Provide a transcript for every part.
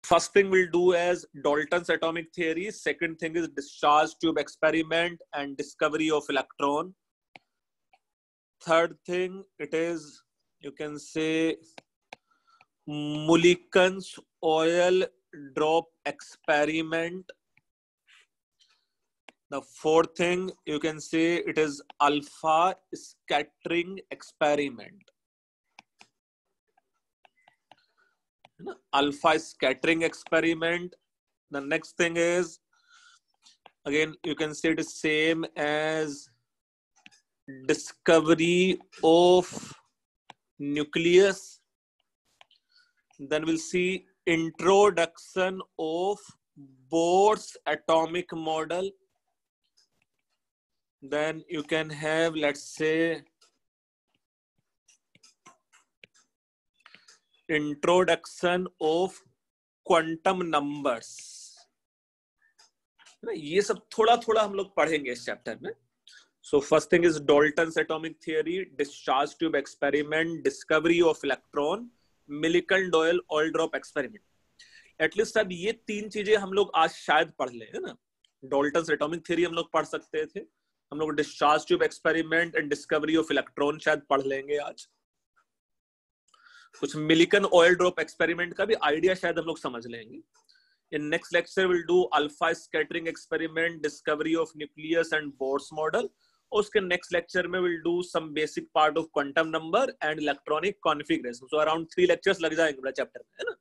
first thing we'll do as Dalton's atomic theory. Second thing is discharge tube experiment and discovery of electron. Third thing, it is, you can say, Mulliken's oil drop experiment. The fourth thing, you can say, it is alpha scattering experiment. Alpha scattering experiment. The next thing is, again, you can say it is same as discovery of nucleus. Then we'll see introduction of Bohr's atomic model. Then you can have, let's say, introduction of quantum numbers. ये सब थोड़ा थोड़ा हम लोग पढ़ेंगे इस chapter में। So first thing is Dalton's atomic theory, discharge tube experiment, discovery of electron, Millikan डॉयल ऑयल ड्रॉप एक्सपेरिमेंट। एटलीस्ट अब ये तीन चीजें हम लोग आज शायद पढ़ ले, है ना। डाल्टन्स एटॉमिक थियरी हम लोग पढ़ सकते थे, हम लोग discharge tube experiment and discovery of electron शायद पढ़ लेंगे आज। कुछ मिलिकन ऑयल ड्रॉप एक्सपेरिमेंट का भी आइडिया शायद हम लोग समझ लेंगे। In next lecture will do alpha scattering experiment, discovery of nucleus and Bohr's model. और उसके नेक्स्ट लेक्चर में will do some basic part of quantum number and electronic configuration. So around 3 lectures लग जाएंगे पूरा चैप्टर में, है ना।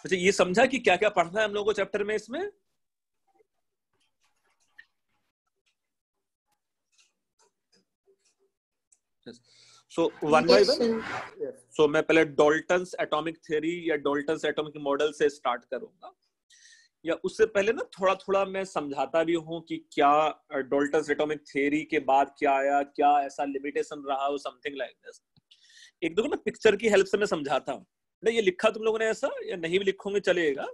अच्छा, ये समझा कि क्या क्या पढ़ना है हम लोगों को चैप्टर में इसमें? So one by one, so मैं पहले डाल्टन्स एटॉमिक थ्योरी या डाल्टन्स एटॉमिक मॉडल से स्टार्ट करूंगा, या उससे पहले ना थोड़ा थोड़ा मैं समझाता भी हूँ कि क्या डाल्टन्स एटॉमिक थ्योरी के बाद क्या आया, क्या ऐसा लिमिटेशन रहा हो, समथिंग लाइक दिस। एक दो ना पिक्चर की हेल्प से मैं समझाता हूँ। ये लिखा तुम लोगों ने ऐसा, या नहीं भी लिखोगे चलेगा?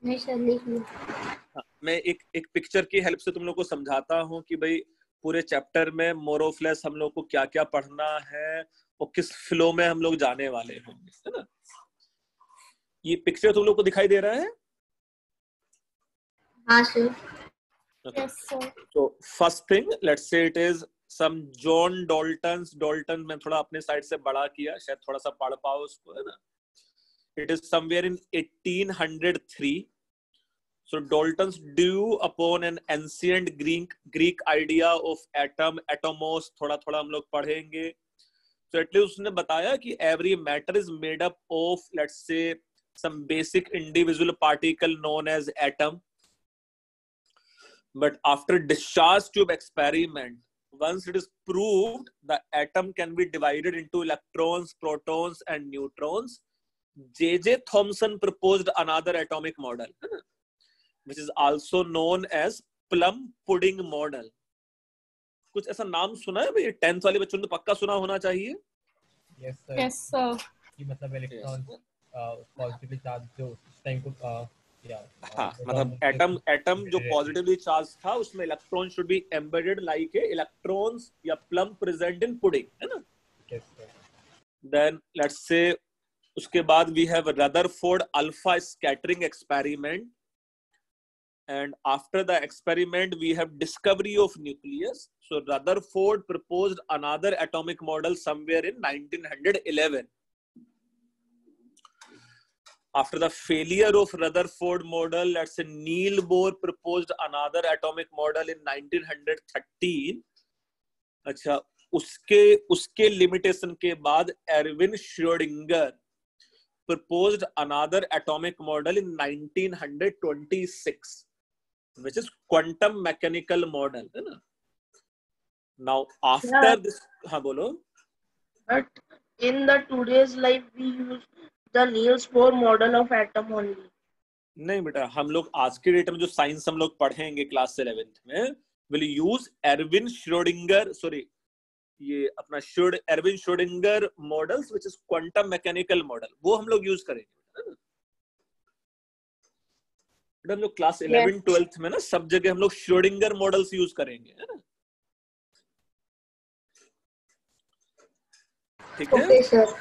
नहीं सर, लिख लो। मैं एक पिक्चर की हेल्प से तुम लोग को समझाता हूँ कि भाई पूरे चैप्टर में मोर ऑफ लेस हम लोग को क्या क्या पढ़ना है और किस फ्लो में हम लोग जाने वाले होंगे, है ना। ये पिक्चर तुम लोग को दिखाई दे रहा है? हाँ सर। Yes sir. तो first thing, let's say it is some John Dalton मैं थोड़ा अपने साइड से बड़ा किया, शायद थोड़ा सा पढ़ पाओ उसको, है ना। It is somewhere in 1803. So Dalton's drew upon an ancient Greek idea of atom, atomos, थोड़ा थोड़ा हम लोग पढ़ेंगे। So at least उसने बताया कि every matter is made up of, let's say, some basic individual particle known as atom. But after discharge tube experiment, once it is proved the atom can be divided into electrons, protons, and neutrons, J.J. Thomson proposed another atomic model, which is also known as plum pudding model. कुछ ऐसा नाम सुना है भाई? 10th वाले बच्चों ने पक्का सुना होना चाहिए। Yes sir. Yes sir. कि मतलब इलेक्ट्रॉन पॉजिटिवली चार्ज जो उस टाइम को हाँ, मतलब एटम जो पॉजिटिवली चार्ज था उसमें electron should be embedded like a electrons या प्लम प्रेजेंट इन पुडिंग, है ना। Yes sir. Then let's say उसके बाद we have Rutherford alpha scattering experiment. And after the experiment, we have discovery of nucleus. So Rutherford proposed another atomic model somewhere in 1911. After the failure of Rutherford model, let's say Niels Bohr proposed another atomic model in 1913. अच्छा, उसके limitation के बाद Erwin Schrödinger proposed another atomic model in 1926. Which is quantum mechanical model, है ना। Now after this, हाँ बोलो। But in the today's life we use the Niels Bohr model of atom only. नहीं बेटा, हम लोग आज के डेट में जो साइंस हम लोग पढ़ेंगे क्लास 11th में, will use Erwin Schrödinger, sorry, ये अपना Erwin Schrödinger models, which is quantum mechanical model, वो हम लोग यूज करेंगे, है ना। हम लोग क्लास 11 12th में ना सब जगह हम लोग श्रोडिंगर मॉडल्स यूज करेंगे, है ना। ठीक है sir.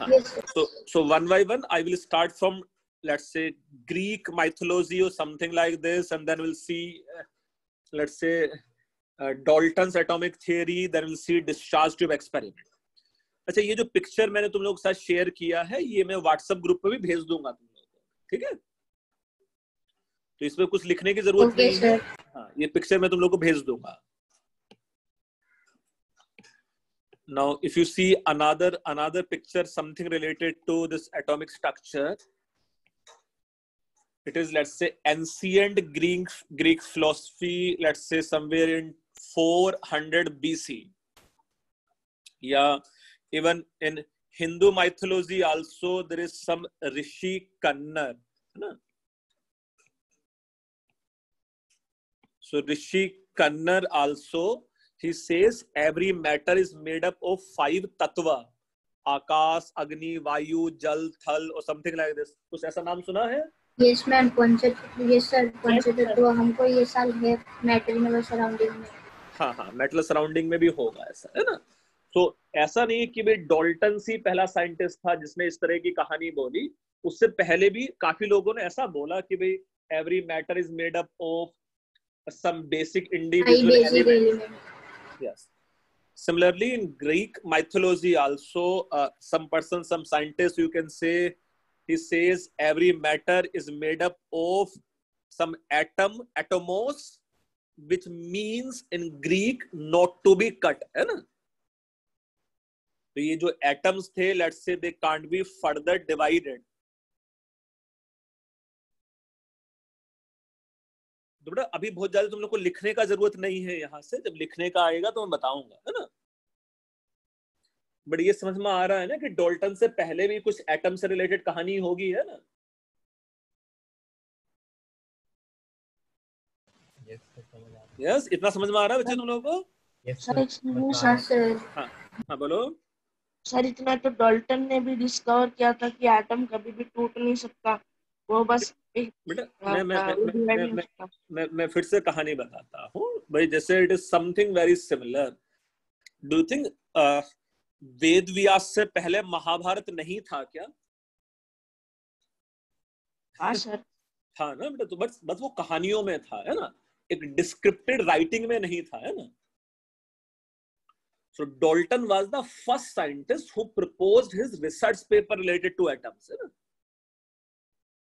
Yes, sir. So one by one, I will start from, let's say, Greek mythology or something like this, and then we'll see, let's say, Dalton's atomic theory, then we'll see discharge tube experiment. अच्छा, ये जो picture मैंने तुम लोगों के साथ share किया है, ये मैं व्हाट्सएप ग्रुप पे भी भेज दूंगा तुम लोगों को, ठीक है? तो इसमें कुछ लिखने की जरूरत नहीं है। हाँ, ये पिक्चर मैं तुम लोगों को भेज दूंगा। Now, if you see another picture, something related to this atomic structure, it is, let's say, ancient Greek philosophy, let's say somewhere in 400 BC. Yeah, even in Hindu mythology also there is some Rishi Kannar. So Rishi Kannar also, he says every matter is made up of 5 tattva, आकाश, अग्नि, वायु, जल, थल और something like this. कुछ ऐसा नाम सुना है? Yes ma'am, yes sir, तत्व हमको ये साल है मैटर इन सराउंडिंग में। हाँ, मेटल सराउंडिंग में भी होगा ऐसा, है ना? तो ऐसा नहीं कि भाई डाल्टन ही पहला साइंटिस्ट था जिसने इस तरह की कहानी बोली, उससे पहले भी काफी लोगों ने ऐसा बोला कि भाई every matter is made up of some basic individual element. Yes. Similarly, in Greek mythology also, some scientist, you can say, he says every matter is made up of some atomos, which means in Greek not to be cut, है ना? तो ये जो atoms थे, let's say they can't be further divided. तो बेटा अभी बहुत ज्यादा तुम लोग को लिखने का जरूरत नहीं है, यहाँ से जब लिखने का आएगा तो मैं बताऊंगा, है ना? बट ये समझ में आ रहा है ना कि डाल्टन से पहले भी कुछ एटम से रिलेटेड कहानी होगी, है ना? यस, इतना समझ में आ रहा है बच्चे तुम लोगों को? हाँ, बोलो सर। इतना तो डाल्टन ने भी डिस्कवर किया था कि एटम कभी भी टूट नहीं सकता, वो बस बेटा मैं फिर से कहानी बताता हूँ भाई। जैसे it is something very similar. Do you think Ved Vyas से पहले महाभारत नहीं था क्या? हाँ सर, था ना बेटा? तो बस वो कहानियों में था, है ना? एक डिस्क्रिप्टेड राइटिंग में नहीं था, है ना? So Dalton was the first scientist who proposed his research paper related to atoms, है ना?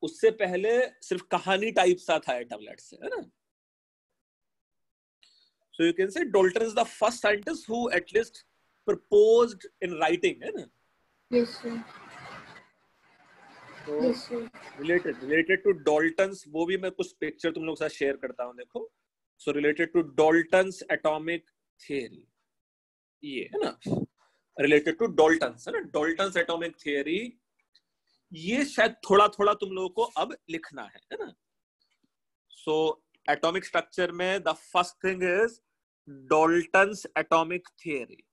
उससे पहले सिर्फ कहानी टाइप सा था एटम, लेट्स से, है ना? So you can say Dalton is the first scientist who at least proposed in writing, है ना? Yes sir. So related to Dalton's, वो भी मैं कुछ पिक्चर तुम लोग के साथ शेयर करता हूँ, देखो। So related to Dalton's atomic theory, ये है ना, related to Dalton's, है ना, Dalton's atomic theory, ये शायद थोड़ा थोड़ा तुम लोगों को अब लिखना है ना? सो एटॉमिक स्ट्रक्चर में the first thing is Dalton's atomic theory.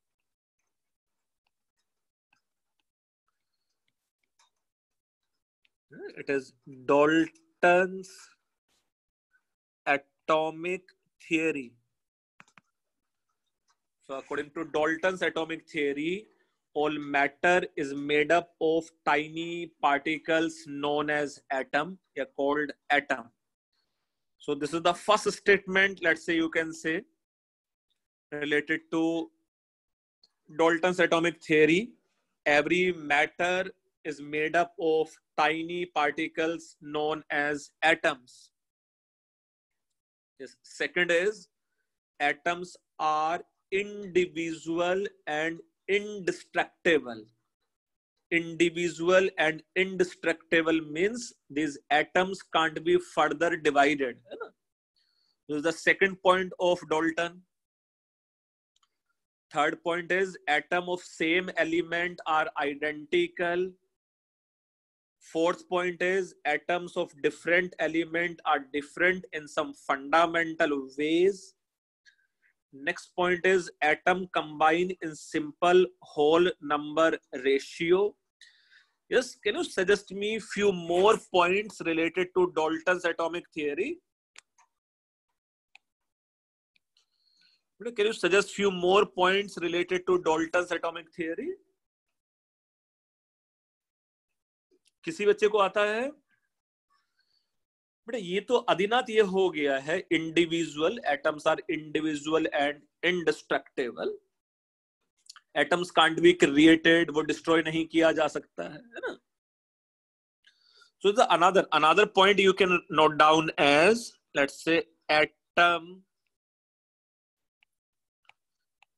It is Dalton's atomic theory. So according to Dalton's atomic theory, all matter is made up of tiny particles known as atom, called atom. So this is the first statement, let's say you can say, related to Dalton's atomic theory. Every matter is made up of tiny particles known as atoms. Yes. Second is, atoms are individual and indestructible. Individual and indestructible means these atoms can't be further divided. This is the second point of Dalton. Third point is atom of same element are identical. Fourth point is atoms of different element are different in some fundamental ways. Next point is atom combine in simple whole number ratio. Yes, can you suggest me few more points related to Dalton's atomic theory? Can you suggest few more points related to Dalton's atomic theory? किसी बच्चे को आता है? बेटा ये तो आदिनाथ ये हो गया है individual, atoms are individual and indestructible, atoms can't be created, वो डिस्ट्रॉय नहीं किया जा सकता है ना? So the another point you can note down as, let's say, atom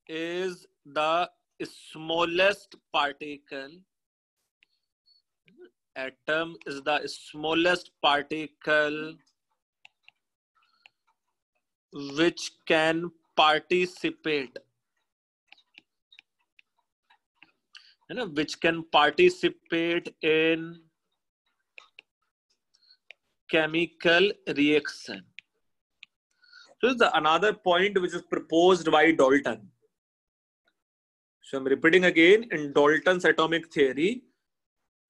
is the smallest particle. Atom is the smallest particle which can participate, which can participate in chemical reaction. So this is another point which is proposed by Dalton. So I'm repeating again, in Dalton's atomic theory,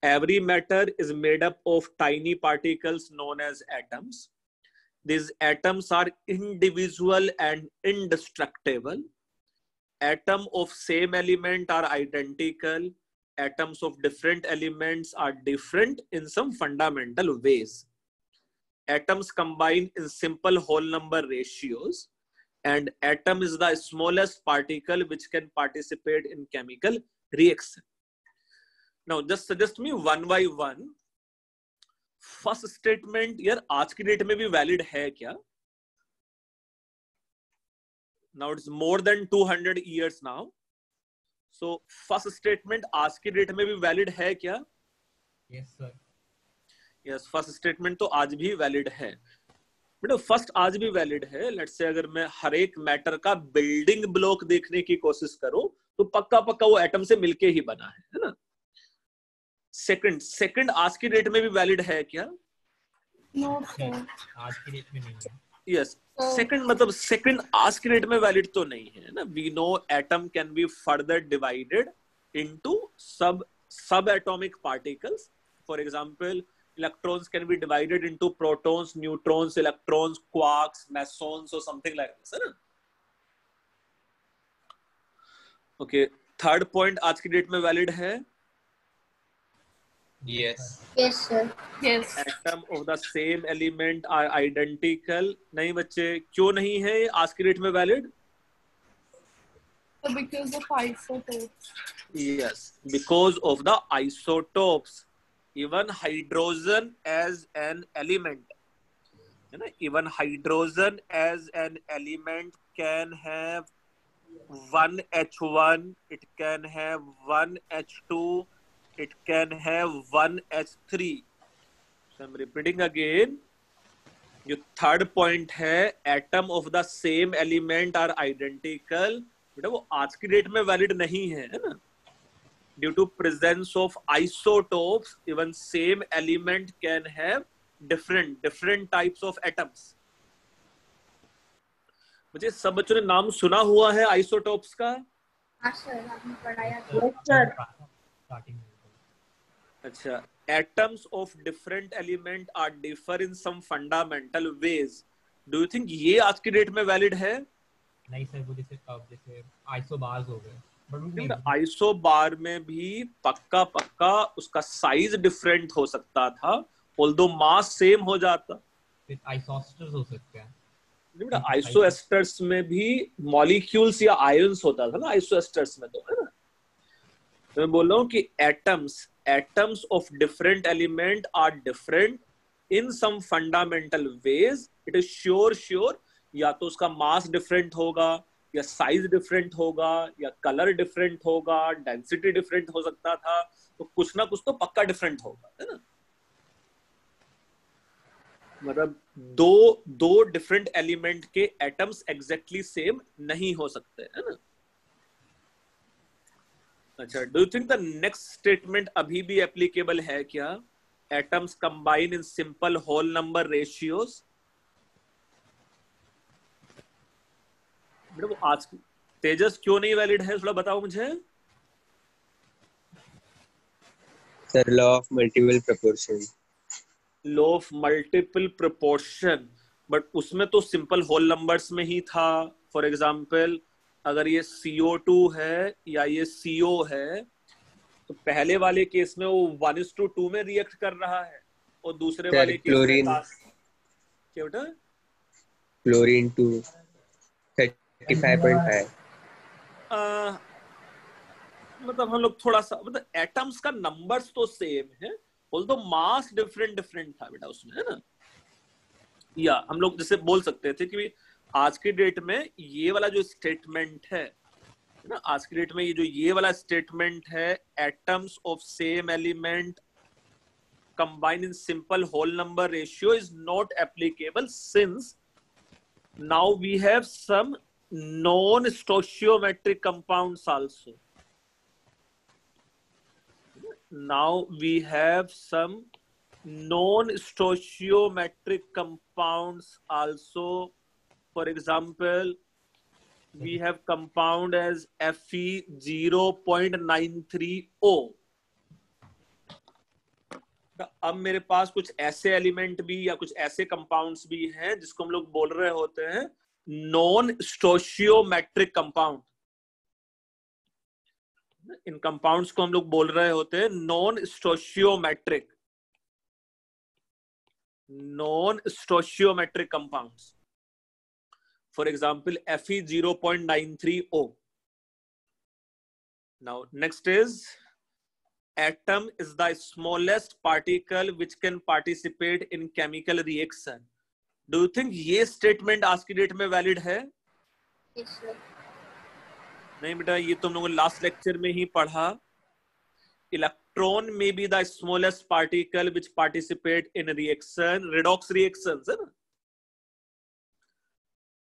every matter is made up of tiny particles known as atoms. These atoms are individual and indestructible. Atoms of same element are identical. Atoms of different elements are different in some fundamental ways. Atoms combine in simple whole number ratios, and atom is the smallest particle which can participate in chemical reaction. Now just suggest me one by one. First statement यार आज की date में भी valid है क्या? Now it's more than 200 years now. So first statement आज की date में भी valid है क्या? Yes sir. Yes, first statement तो आज भी वैलिड है बेटा, फर्स्ट आज भी वैलिड है. लेट्स से अगर मैं हर एक मैटर का बिल्डिंग ब्लॉक देखने की कोशिश करूं तो पक्का पक्का वो एटम से मिलके ही बना है ना? सेकंड आज की डेट में भी वैलिड है क्या? नो सर, आज की डेट में नहीं है. यस, सेकंड मतलब सेकंड आज की डेट में वैलिड तो नहीं है ना. We know atom can be further divided into sub atomic particles. For example, electrons can be divided into protons, neutrons, electrons, quarks, mesons or something like this, है ना? Okay, third point आज की date में valid है. Yes. Yes sir. Yes. Atom of the same element are identical. नहीं बच्चे, क्यों नहीं है आज की डेट में valid? Because of isotopes. Yes, because of the isotopes. Even hydrogen as an element, है ना? Even hydrogen as an element can have one H1, it can have one H2, it can have one H3. So I'm repeating again. जो third point है, atom of the same element are identical, बेटा वो आज की date में valid नहीं है ना? Due to presence of isotopes, even same element can have different types of atoms. मुझे सब बच्चों ने नाम सुना हुआ है आइसोटोप्स का? हाँ सर, आपने पढ़ाया था. Yes, sir. Starting में. अच्छा, atoms of different element are differ in some fundamental ways. Do you think ये आज की डेट में वैलिड है? नहीं सर, वो जैसे आइसोबार्स हो गए. आइसोबार में भी पक्का उसका साइज डिफरेंट हो सकता था, ऑल्दो मास सेम हो जाता. आइसोस्टर्स हो सकते हैं. आइसोएस्टर्स में भी मॉलिक्यूल्स या आयंस होता था ना आइसोएस्टर्स में, तो है ना? तो मैं बोल रहा हूँ कि atoms of different element are different in some fundamental ways. It is sure या तो उसका मास डिफरेंट होगा, या साइज डिफरेंट होगा, या कलर डिफरेंट होगा, डेंसिटी डिफरेंट हो सकता था, तो कुछ ना कुछ तो पक्का डिफरेंट होगा, है ना? मतलब दो डिफरेंट एलिमेंट के एटम्स एग्जैक्टली सेम नहीं हो सकते, है ना? अच्छा, do you think the next statement अभी भी एप्लीकेबल है क्या? Atoms combine in simple whole number ratios. वो आज तेजस क्यों नहीं वैलिड है, थोड़ा बताओ मुझे. Sir, law of multiple proportion. Law of multiple proportion, but उसमें तो सिंपल होल नंबर्स में ही था. फॉर एग्जांपल, अगर ये CO2 है या ये CO है, तो पहले वाले केस में वो 1:2 में रिएक्ट कर रहा है और दूसरे वाले केस में क्लोरीन क्या बेटा क्लोरीन 2 35.5 मतलब हम लोग थोड़ा सा मतलब एटम्स का नंबर्स तो सेम है, ऑल्दो मास डिफरेंट डिफरेंट था बेटा उसमें, है ना। या हम लोग जैसे बोल सकते थे कि आज की डेट में ये वाला जो स्टेटमेंट है ना, आज की डेट में ये जो ये वाला स्टेटमेंट है, atoms of same element combined in simple whole number ratio is not applicable since now we have some non-stoichiometric compounds also. Now we have some non-stoichiometric compounds also. For example, we have compound as Fe 0.93O. अब मेरे पास कुछ ऐसे element भी या कुछ ऐसे compounds भी हैं जिसको हम लोग बोल रहे होते हैं नॉन स्टोशियोमेट्रिक कंपाउंड। इन कंपाउंड्स को हम लोग बोल रहे होते हैं non stoichiometric compounds. For example Fe 0.93O। Now next is atom is the smallest particle which can participate in chemical reaction. Do you think ये statement आज की डेट में valid है? Yes, sir. नहीं बेटा, ये तुम लोगों ने लास्ट लेक्चर में ही पढ़ा। Electron may be the smallest particle which participate in reaction, redox reactions, है ना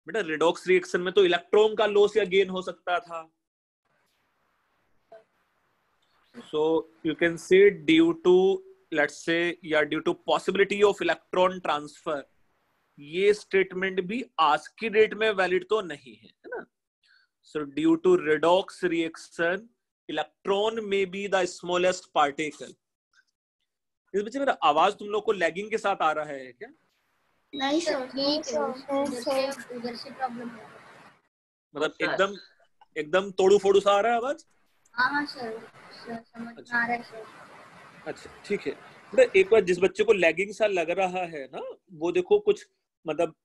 बेटा। redox reaction में तो इलेक्ट्रॉन का लॉस या गेन हो सकता था। So you can say due to, let's say, yeah, due to possibility of electron transfer, ये statement भी आज की डेट में valid तो नहीं है, है ना। So due to redox reaction, electron may be the smallest particle. इस बच्चे मेरा आवाज तुम लोग को लैगिंग के साथ आ रहा है क्या? नहीं सर, ठीक है, उधर से प्रॉब्लम है। मतलब एकदम तोड़ू फोड़ू सा आ रहा है आवाज? हाँ सर, समझ में आ रहा है सर। अच्छा ठीक है बेटा। एक बार जिस बच्चे को लैगिंग सा लग रहा है ना, वो देखो कुछ मतलब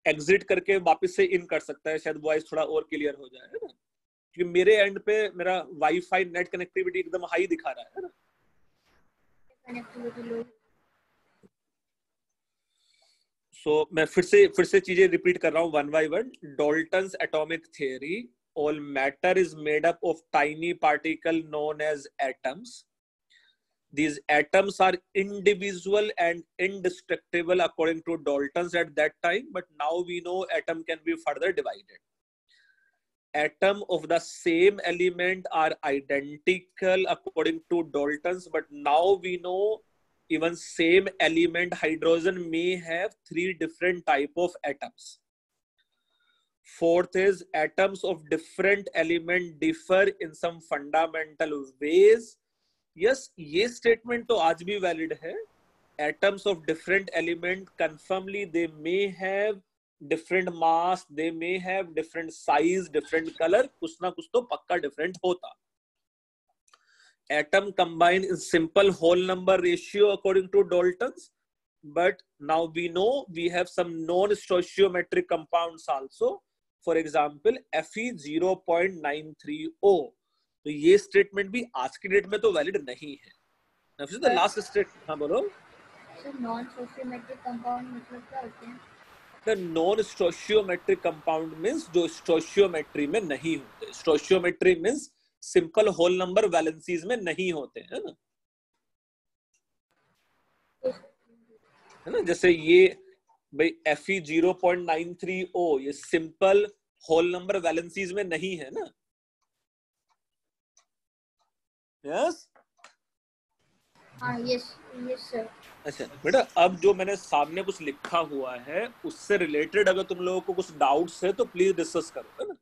एग्जिट करके वापस से इन कर सकता है, शायद वॉइस थोड़ा और क्लियर हो जाए, है ना। क्योंकि मेरे एंड पे मेरा वाईफाई नेट कनेक्टिविटी एकदम हाई दिखा रहा है ना। सो मैं फिर से चीजें रिपीट कर रहा हूँ one by one. Dalton's atomic theory, all matter is made up of tiny particle known as atoms. These atoms are indivisible and indestructible according to Dalton's at that time, but now we know atom can be further divided. Atom of the same element are identical according to Dalton's, but now we know even same element hydrogen may have 3 different type of atoms. Fourth is atoms of different element differ in some fundamental ways. Yes, ये statement तो आज भी valid है। Atoms of different element confirmly they may have different mass, they may have different size, different color, कुछ ना कुछ तो पक्का different होता। Atom combine in simple whole number ratio according to Dalton's, but now we know we have some non-stoichiometric compounds also. For example Fe 0.93O। तो ये statement भी आज की डेट में तो वैलिड नहीं है। द लास्ट स्टेट, हाँ बोलो। नॉन स्टोशियोमेट्रिक कंपाउंड मतलब क्या होते हैं? The non stoichiometric compound means जो स्टोशियोमेट्री में नहीं होते। Stoichiometry means simple whole number valencies में नहीं होते, है ना। है ना, जैसे ये भाई Fe 0.93O ये सिंपल होल नंबर वैलेंसीज में नहीं है ना। Yes yes sir. अच्छा बेटा, अब जो मैंने सामने कुछ लिखा हुआ है उससे रिलेटेड अगर तुम लोगों को कुछ डाउट्स है तो प्लीज डिस्कस करो, है ना।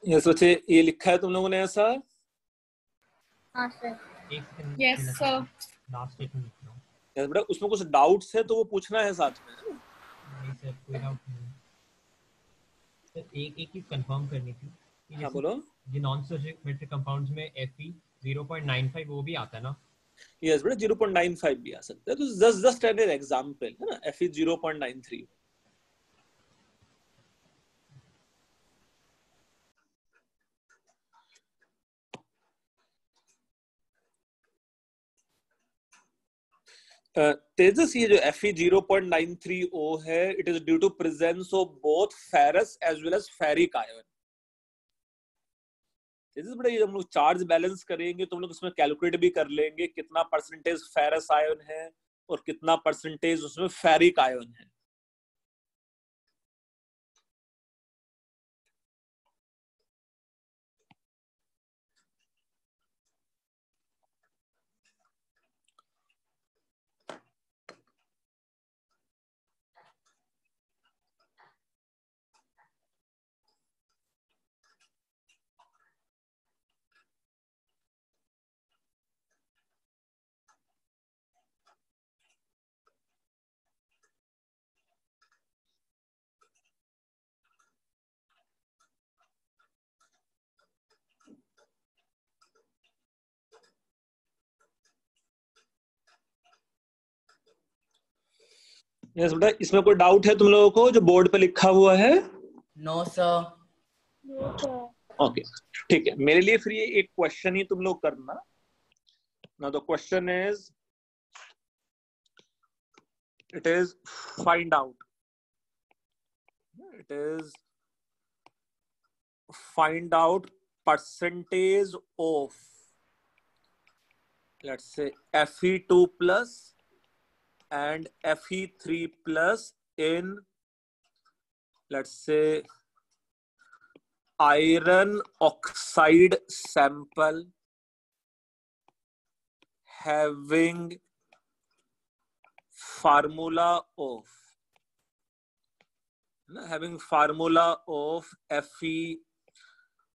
ये सोचे ये लिखा है तुम लोगों ने ऐसा? हाँ sir. Yes sir. Last statement लिख रहा हूं। यस बेटा, उसमें कुछ डाउट्स है तो वो पूछना है साथ में। नहीं सर, कोई डाउट नहीं सर। एक चीज कंफर्म करनी थी कि हाँ बोलो। ये नॉन स्टोइचियोमेट्रिक कंपाउंड्स में Fe 0.95 वो भी आता है ना? यस बेटा, 0.95 भी आ सकता है, तो जस्ट एन एग्जांपल है ना, Fe 0.93। तेजस, ये जो Fe 0.93O है, it is due to presence of both ferrous as well as ferric ion. Tejas बेटा, ये हम लोग चार्ज बैलेंस करेंगे तो हम लोग इसमें कैलकुलेट भी कर लेंगे कितना परसेंटेज फेरस आयन है और कितना परसेंटेज उसमें फेरिक आयन है। यस बेटा, इसमें कोई डाउट है तुम लोगों को जो बोर्ड पे लिखा हुआ है? No sir. ओके, ठीक है। मेरे लिए फिर ये एक क्वेश्चन ही तुम लोग करना ना। The question is, it is find out percentage of, let's say, Fe2 plus and Fe3 plus in, let's say, iron oxide sample having formula of Fe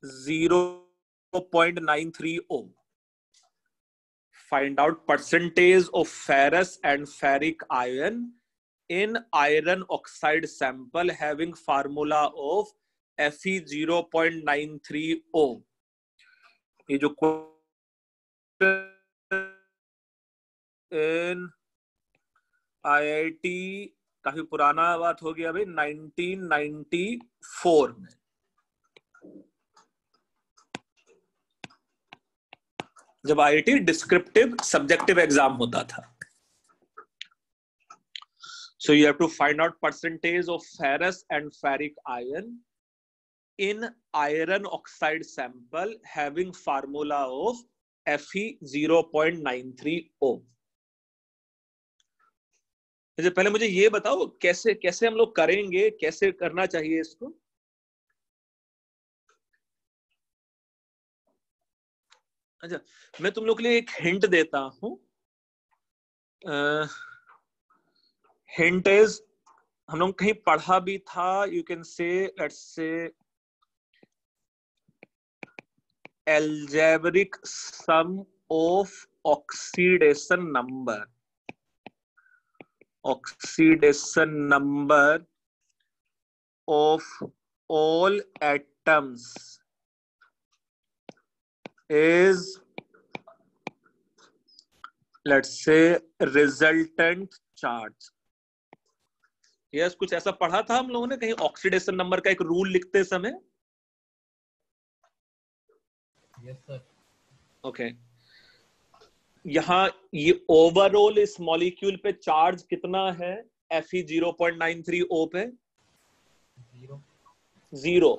0.93O. Find out percentage of ferrous and ferric ion in iron oxide sample having formula of Fe 0.93O. ये जो इन IIT काफी पुराना बात हो गया भाई, 1994 में। जब IIT डिस्क्रिप्टिव सब्जेक्टिव एग्जाम होता था। So you have to find out percentage of ferrous and ferric ion in iron oxide sample having formula of Fe 0.93O. पहले मुझे ये बताओ कैसे कैसे हम लोग करेंगे, कैसे करना चाहिए इसको? अच्छा, मैं तुम लोग के लिए एक हिंट देता हूं। हिंट इज, हम लोग कहीं पढ़ा भी था, यू कैन से, let's say, algebraic sum of oxidation number of all atoms is, let's say, resultant charge. Yes, कुछ ऐसा पढ़ा था हम लोगों ने कहीं ऑक्सीडेशन नंबर का एक रूल लिखते समय? Yes sir. ओके, यहाँ ये ओवरऑल इस मॉलिक्यूल पे चार्ज कितना है Fe 0.93O पे? जीरो।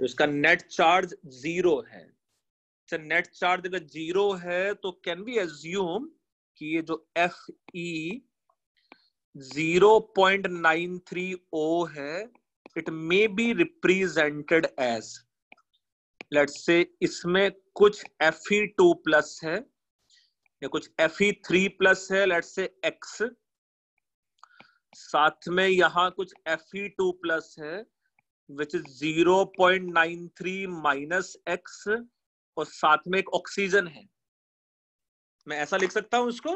उसका नेट चार्ज जीरो है। अच्छा, नेट चार्ज अगर जीरो है तो कैन बी एज्यूम कि ये जो Fe 0.93O है, it may be represented as, let's say, इसमें कुछ Fe2 प्लस है या कुछ Fe3 प्लस है, लेट्स से X, साथ में यहाँ कुछ Fe2 प्लस है, विच इज 0.93 माइनस एक्स, और साथ में एक ऑक्सीजन है। मैं ऐसा लिख सकता हूं इसको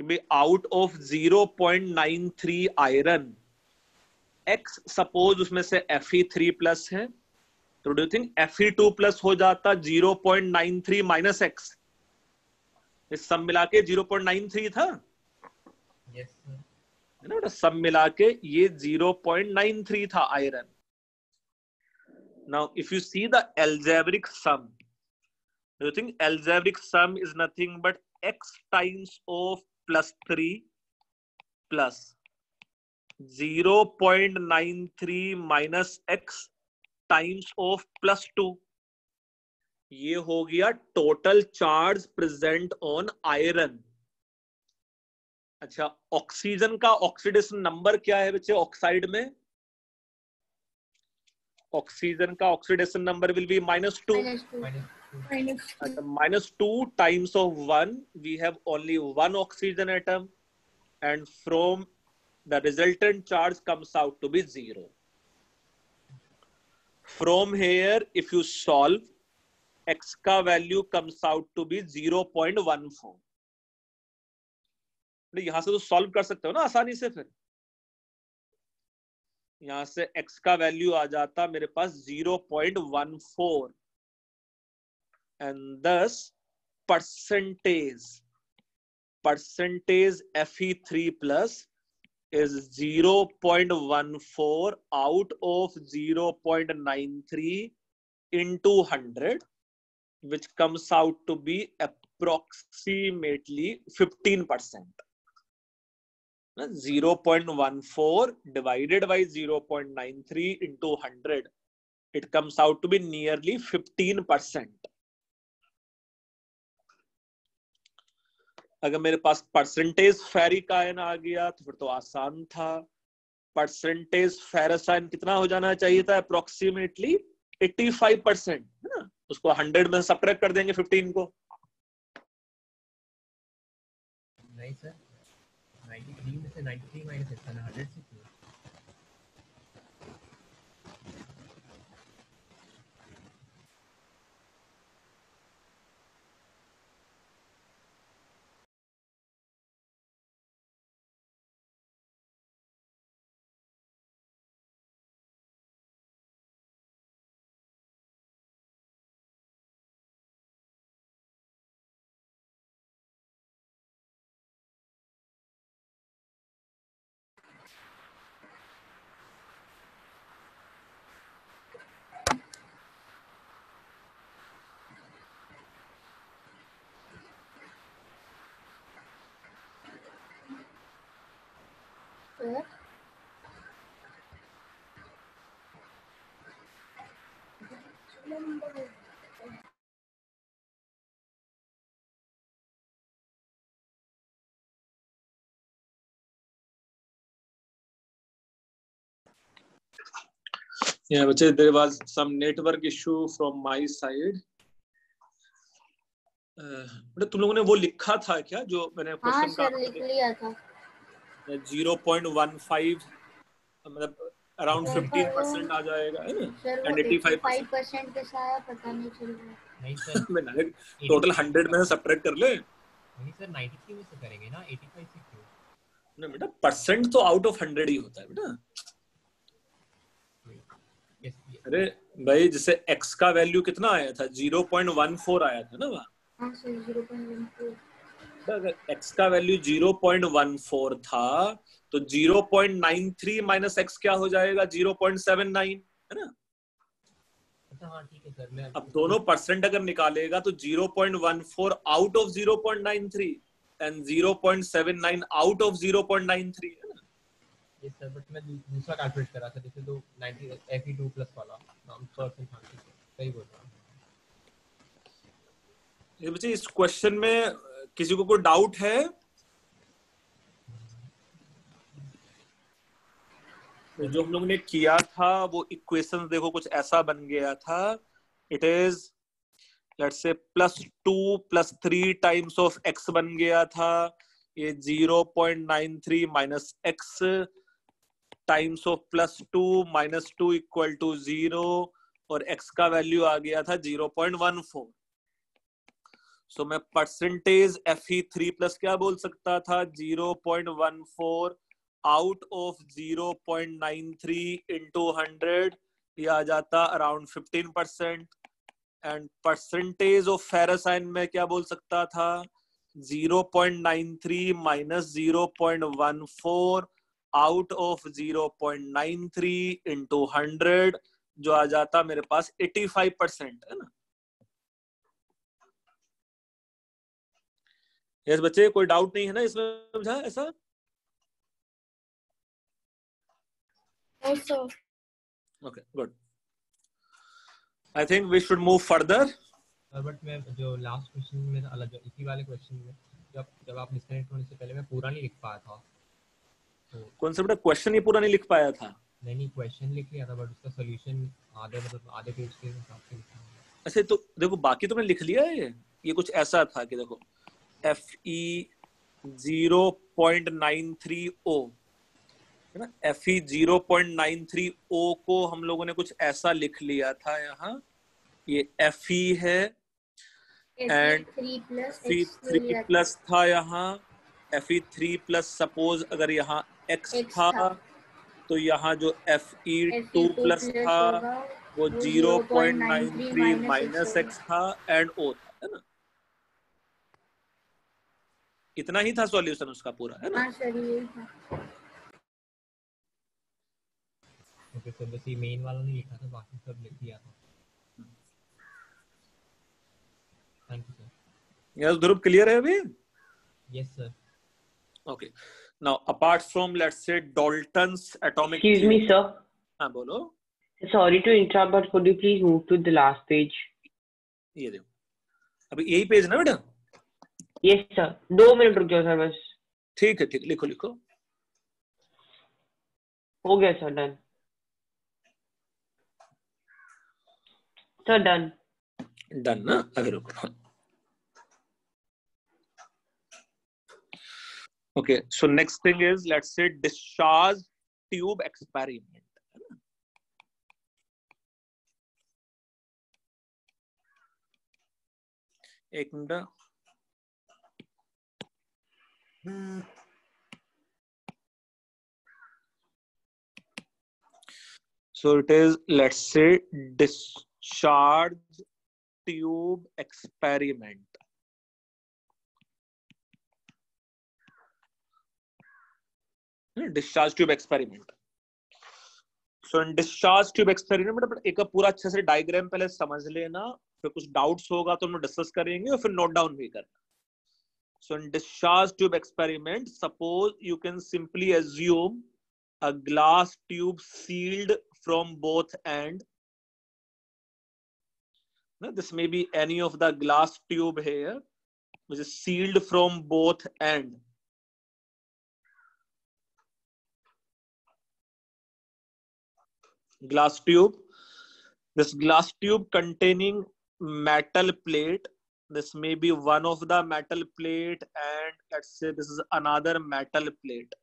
कि भाई out of 0.93 iron, x suppose उसमें से Fe3 प्लस है, तो do you think Fe2 plus हो जाता 0.93 माइनस एक्स? इस सब मिला के 0.93 था। Yes, sir. है ना, सब मिला के ये 0.93 था iron. Now if you see the algebraic sum, do you think algebraic sum is nothing but x times of +3 plus 0.93 minus x times of +2? ये हो गया total charge present on iron. अच्छा, ऑक्सीजन का ऑक्सीडेशन नंबर क्या है बच्चे oxide में? Oxygen का oxidation number will be -2। -2 times of 1, we have only one oxygen atom, and from the resultant charge comes out to be 0. From here, if you solve, x का value comes out to be 0.14। यहां से तो solve कर सकते हो ना आसानी से। फिर यहां से x का वैल्यू आ जाता मेरे पास 0.14, and thus percentage Fe3 plus is 0.14 out of 0.93 into 100, which comes out to be approximately 15%. 0.14 divided by 0.93 into 100, it comes out to be nearly 15%. अगर मेरे पास परसेंटेज फेरिक आयन आ गया तो फिर तो आसान था। परसेंटेज फेरस आयन कितना हो जाना चाहिए था? अप्रोक्सीमेटली 85%, है ना। उसको 100 में सब्ट्रैक्ट कर देंगे 15 को। नहीं सर, 93 में से 93 माइनस 100 से क्यों? Yeah, बच्चे, there was some network issue from my side. तुम लोगों ने वो लिखा था क्या जो मैंने क्वेश्चन का? लिख लिया था। 0.15 मतलब अराउंड 15% आ जाएगा, है ना? एंड 85% कैसा आया पता नहीं चल रहा। नहीं सर, टोटल 100 में से सब्ट्रैक्ट कर ले। नहीं सर, 93 में से करेंगे ना, 85 से क्यों? ना बेटा, परसेंट तो आउट ऑफ 100 ही होता है बेटा। अरे भाई, जैसे x का वैल्यू कितना आया था? 0.14 आया था ना वहाँ। हाँ सर, 0.14। अगर x का वैल्यू 0.14 था तो 0.93 माइनस x क्या हो जाएगा? 0.79, है ना? हाँ ठीक है सर। मैं अब दोनों परसेंट अगर निकालेगा तो 0.14 out of 0.93 and 0.79 out of 0.93, है ना? ये सर, बट मैं दूसरा कैलकुलेट करा था, जैसे तो 90 Fe2 प्लस वाला नाम परसेंट। हाँ ठीक है, सही बोल रहा हूँ। ये बच्चे, इस क्वेश्चन में किसी को कोई डाउट है? जो हम लोग ने किया था वो इक्वेशन देखो कुछ ऐसा बन गया था। इट इज लेट्स से +2 +3 टाइम्स ऑफ x बन गया था। ये 0.93 minus x times of +2 -2 equal to 0 और x का वैल्यू आ गया था 0.14। सो मैं परसेंटेज Fe3+ क्या बोल सकता था 0.14 आउट ऑफ 0.93 into 100, ये आ जाता around 15%। And percentage of ferrous ion में क्या बोल सकता था 0.93 - 0.14 आउट ऑफ 0.93 into 100, जो आ जाता मेरे पास 85%, है ना। यस बच्चे, कोई डाउट नहीं है ना इसमें, समझा ऐसा? Also, okay good. I think we should move further. But मैं जो लास्ट क्वेश्चन में था, जो इसी वाले क्वेश्चन में जब आप डिस्कनेक्ट होने से पहले मैं पूरा नहीं लिख पाया था, तो कौन सा बेटा क्वेश्चन ही पूरा नहीं लिख पाया था? नहीं क्वेश्चन लिख लिया था बट उसका सॉल्यूशन आधे पेज के हिसाब से लिखा है। अच्छा तो देखो बाकी तो मैंने लिख लिया है। ये कुछ ऐसा था कि देखो Fe 0.93O है ना, Fe 0.93O को हम लोगों ने कुछ ऐसा लिख लिया था यहाँ, ये Fe है एंड Fe3+ था यहाँ, Fe3+ सपोज अगर यहाँ x था तो यहाँ जो Fe2+ था वो 0.93 - x था एंड O था, है ना। इतना ही था सॉल्यूशन उसका पूरा, है ना। हाँ सर ये था। ओके सर, बस ये मेन वाला नहीं लिखा था, बाकी सब लिख दिया था। Thank you sir. Yes Dhruv, clear है अभी? Yes sir. Okay. Now, apart from let's say Dalton's atomic Excuse theory, me, sir. हाँ बोलो। Sorry to interrupt, but could you please move to the last page? ये देखो, अभी यही page ना बेटा? Yes, sir. 2 मिनट रुक जाओ सर बस। ठीक है, ठीक, लिखो लिखो। हो गया sir, done sir, done done ना, अभी रुको। Okay, so next thing is let's say discharge tube experiment. एक minute. So it is let's say discharge tube experiment. Discharge tube experiment. So in discharge tube experiment एक पूरा अच्छे से diagram पहले समझ लेना, फिर कुछ डाउट्स होगा तो हम डिस्कस करेंगे और फिर नोट डाउन भी करना। So in discharge tube experiment suppose you can simply assume a glass tube sealed from both end. This may be any of the glass tube here which is sealed from both end. Glass tube, this glass tube containing metal plate, this may be one of the metal plate and let's say this is another metal plate.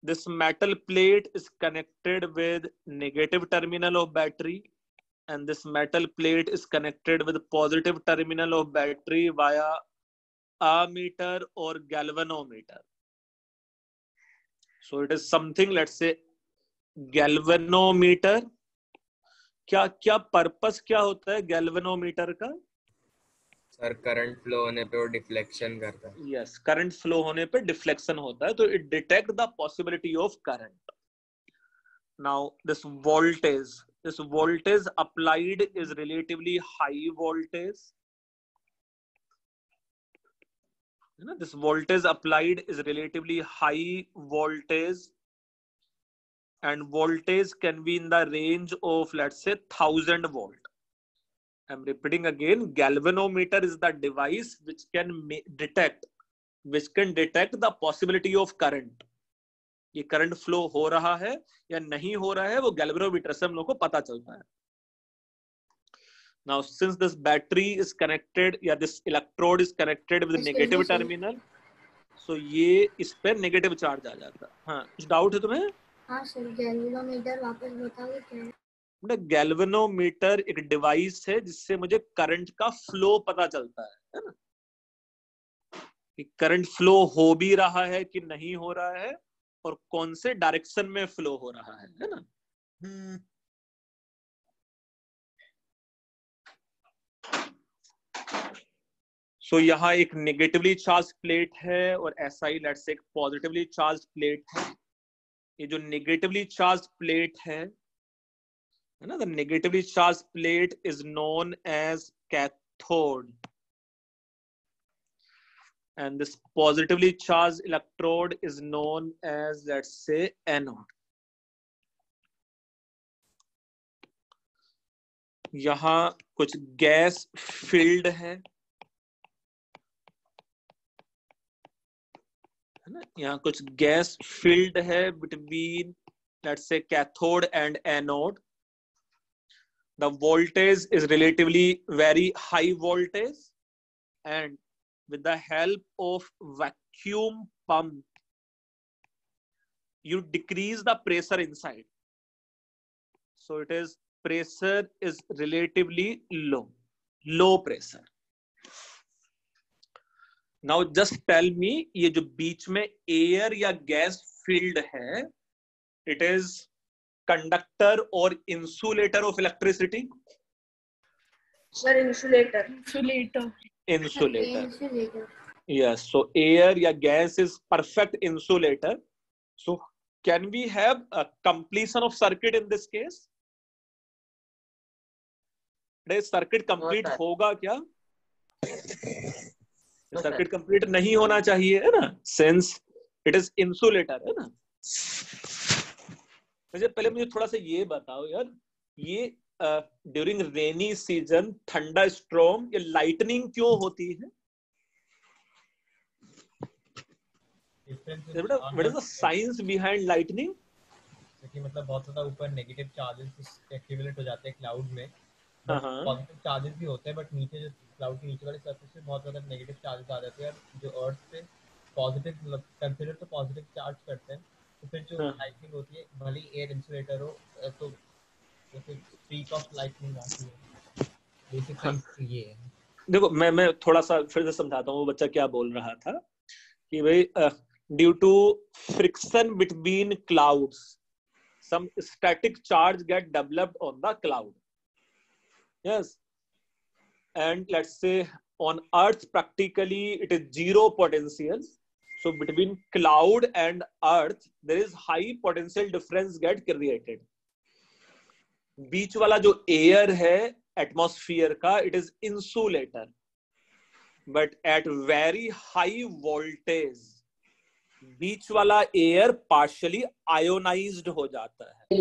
This metal plate is connected with negative terminal of battery and this metal plate is connected with positive terminal of battery via ammeter or galvanometer. So it is something, let's say galvanometer. क्या क्या purpose क्या होता है galvanometer का? Sir current flow होने पे वो deflection करता है। यस, करंट फ्लो होने पे डिफ्लेक्शन होता है, तो it detect the possibility of current. Now this voltage applied is relatively high voltage, है ना। This voltage applied is relatively high voltage and voltage can be in the range of let's say 1000 volt. I'm repeating again, galvanometer is the device which can detect the possibility of current. ये current flow हो रहा है या नहीं हो रहा है वो गैल्वेनोमीटर से हम लोग को पता चलता है। Now since this battery is connected या this electrode is connected with negative terminal, so ये इस पे नेगेटिव चार्ज आ जाता है। हाँ, कुछ डाउट है तुम्हें? हाँ सर, गैल्वेनोमीटर वापस बताओगे क्या है? गैल्वेनोमीटर एक डिवाइस है जिससे मुझे करंट का फ्लो पता चलता है ना, कि करंट फ्लो हो भी रहा है कि नहीं हो रहा है और कौन से डायरेक्शन में फ्लो हो रहा है ना। सो यहाँ एक नेगेटिवली चार्ज प्लेट है और ऐसा ही लेट्स से एक पॉजिटिवली चार्ज प्लेट है। ये जो नेगेटिवली चार्ज प्लेट है ना, the negatively charge plate is known as cathode and this positively charged electrode is known as, let's say, anode. यहाँ कुछ गैस फील्ड है ना, यहाँ कुछ गैस फील्ड है between, let's say, cathode and anode. The voltage is relatively very high voltage, and with the help of vacuum pump, you decrease the pressure inside. So it is, pressure is relatively low pressure. Now just tell me, ये जो बीच में air या gas filled है, it is conductor or insulator of electricity? Sir, insulator. Insulator. Yes, so air या gas is perfect insulator. So can we have a completion of circuit in this case? Circuit complete होगा क्या? Circuit complete नहीं होना चाहिए है ना, since it is insulator है ना। पहले मुझे थोड़ा सा ये बताओ यार, ये during rainy season thunder storm या लाइटनिंग क्यों होती है? What is the science behind lightning? मतलब बहुत ज्यादा ऊपर नेगेटिव चार्जेस एक्यूमुलेट हो जाते हैं क्लाउड में, पॉजिटिव चार्जेस भी होते हैं, बट नीचे जो क्लाउड के नीचे वाले सरफेस पे बहुत ज्यादा नेगेटिव चार्जेस आ जाते हैं, जो अर्थ पे पॉजिटिव कंसीडर तो पॉजिटिव चार्ज करते हैं, तो फिर जो लाइटनिंग होती है, भले ही एयर इंसुलेटर हो तो फिर स्ट्रीक ऑफ लाइटनिंग आती है। बेसिक साइंस ये है। देखो मैं थोड़ा सा फिर से समझाता हूँ, वो बच्चा क्या बोल रहा था कि भाई due to friction between clouds some static charge get developed on the cloud. Yes, and let's say on earth practically it is zero potential, so between cloud and earth there is high potential difference get created. बीच वाला जो air है atmosphere का, it is insulator, but at very high voltage बीच वाला air partially ionised हो जाता है,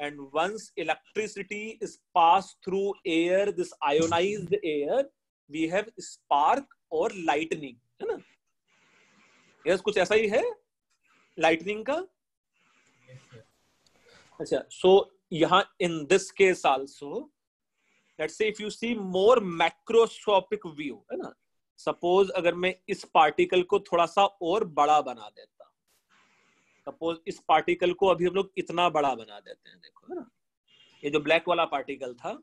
and once electricity is pass through air, this ionized air, we have spark और lightning, है ना। यस, कुछ ऐसा ही है लाइटनिंग का। अच्छा, सो यहाँ in this case also, let's say if you see more macroscopic view, है ना, सपोज अगर मैं इस पार्टिकल को थोड़ा सा और बड़ा बना देता, सपोज इस पार्टिकल को अभी हम लोग इतना बड़ा बना देते हैं, देखो है ना, ये जो ब्लैक वाला पार्टिकल था,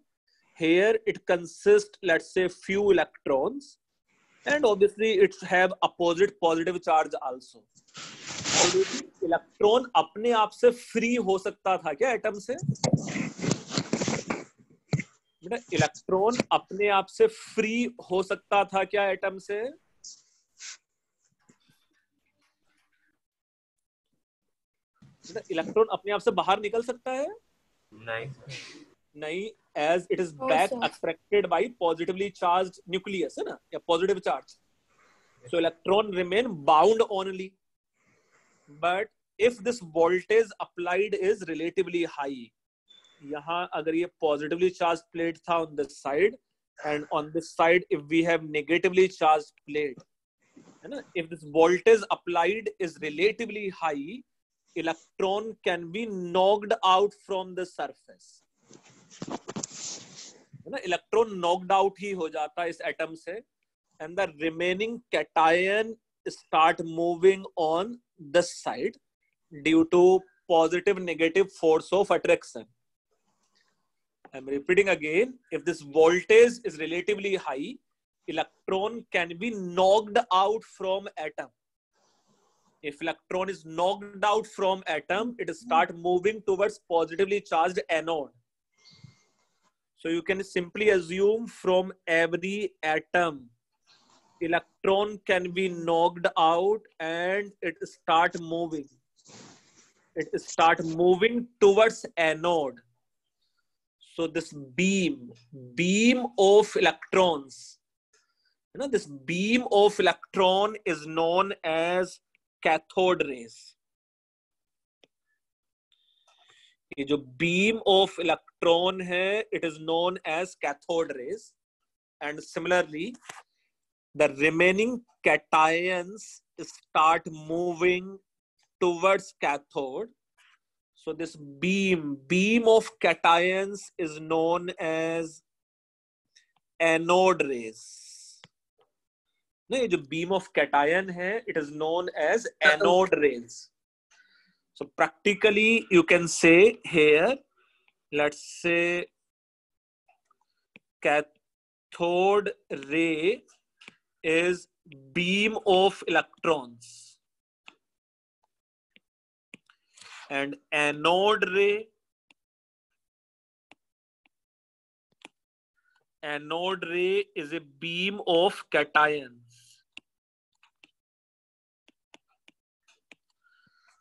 here it consists, let's say, few electrons, and obviously it have opposite positive charge also. Electron अपने आप से फ्री हो सकता था क्या एटम से? बेटा, इलेक्ट्रॉन अपने आप से फ्री हो सकता था क्या एटम से? बेटा, इलेक्ट्रॉन अपने आप से बाहर निकल सकता है? नहीं, as it is back attracted by positively charged nucleus, है ना, या positive charge, so electron remain bound only. But if this voltage applied is relatively high, यहाँ अगर ये positively charged plate था on this side, and on this side if we have negatively charged plate, है ना, if this voltage applied is relatively high, electron can be knocked out from the surface, है ना, electron knocked out ही हो जाता है इस atom से, and the remaining cation start moving on this side, due to positive negative force of attraction. I'm repeating again. If this voltage is relatively high, electron can be knocked out from atom. If electron is knocked out from atom, it start moving towards positively charged anode. So you can simply assume from every atom, electron can be knocked out and it start moving. It start moving towards anode. So this beam of electrons, this beam of electron is known as cathode rays. ये जो beam of electron है, it is known as cathode rays. And similarly, the remaining cations start moving towards cathode. So this beam of cations is known as anode rays. No, ये जो beam of cation है, it is known as anode rays. So practically you can say here, let's say cathode ray is beam of electrons. And anode ray is a beam of cations.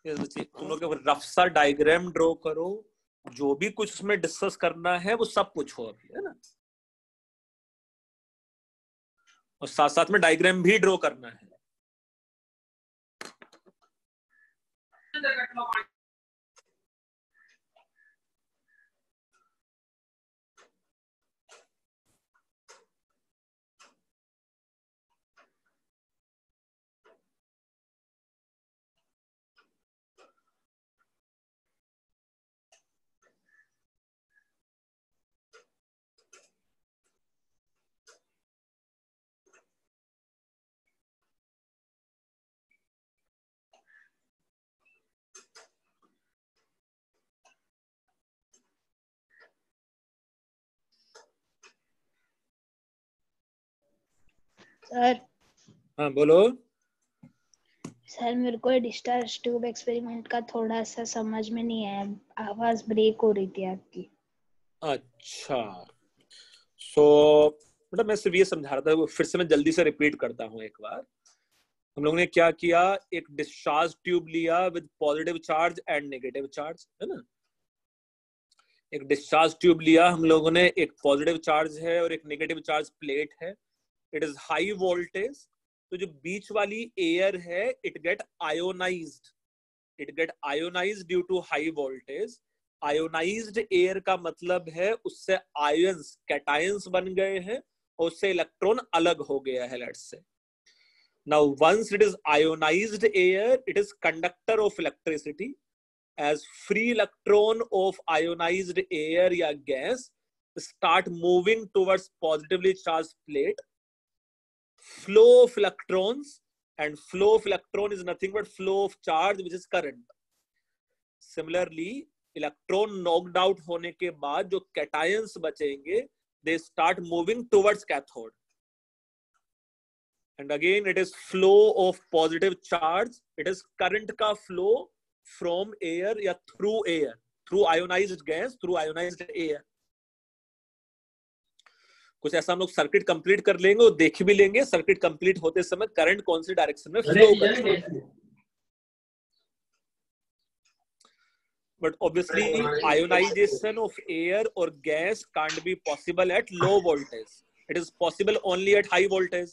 तुम लोग rough सा diagram draw करो, जो भी कुछ उसमें discuss करना है वो सब पूछो अभी, है ना, और साथ साथ में डायग्राम भी ड्रॉ करना है. सर. हाँ बोलो. सर मेरे को डिस्चार्ज ट्यूब एक्सपेरिमेंट का थोड़ा सा समझ में नहीं आया, आवाज ब्रेक हो रही थी आपकी. अच्छा, सो मतलब मैं सिर्फ ये समझा रहा था, वो फिर से मैं जल्दी से रिपीट करता हूँ एक बार. हम लोगों ने क्या किया, एक डिस्चार्ज ट्यूब लिया with positive charge and negative charge, है ना. एक डिस्चार्ज ट्यूब लिया हम लोगों ने, एक पॉजिटिव चार्ज है और एक नेगेटिव चार्ज प्लेट है. It is high voltage. तो जो बीच वाली एयर है, it get ionized due to high voltage. Ionized air का मतलब है उससे आयंस, कैटायंस बन गए हैं और उससे इलेक्ट्रॉन अलग हो गया है, let's say. Now once it is ionized air, it is conductor of electricity. as free electron of ionized air या gas start moving towards positively charged plate, flow of electrons, and flow of electron is nothing but flow of charge, which is current. Similarly, electron knocked out होने के बाद जो cations बचेंगे, they start moving towards cathode. And again, it is flow of positive charge. It is current का flow from air या through air, through ionized gas, through ionized air. कुछ ऐसा हम लोग सर्किट कंप्लीट कर लेंगे और देख भी लेंगे सर्किट कंप्लीट होते समय करंट कौन सी डायरेक्शन में फ्लो करता है. But obviously ionization of air or gas can't be possible at low voltage. It is possible only at high voltage.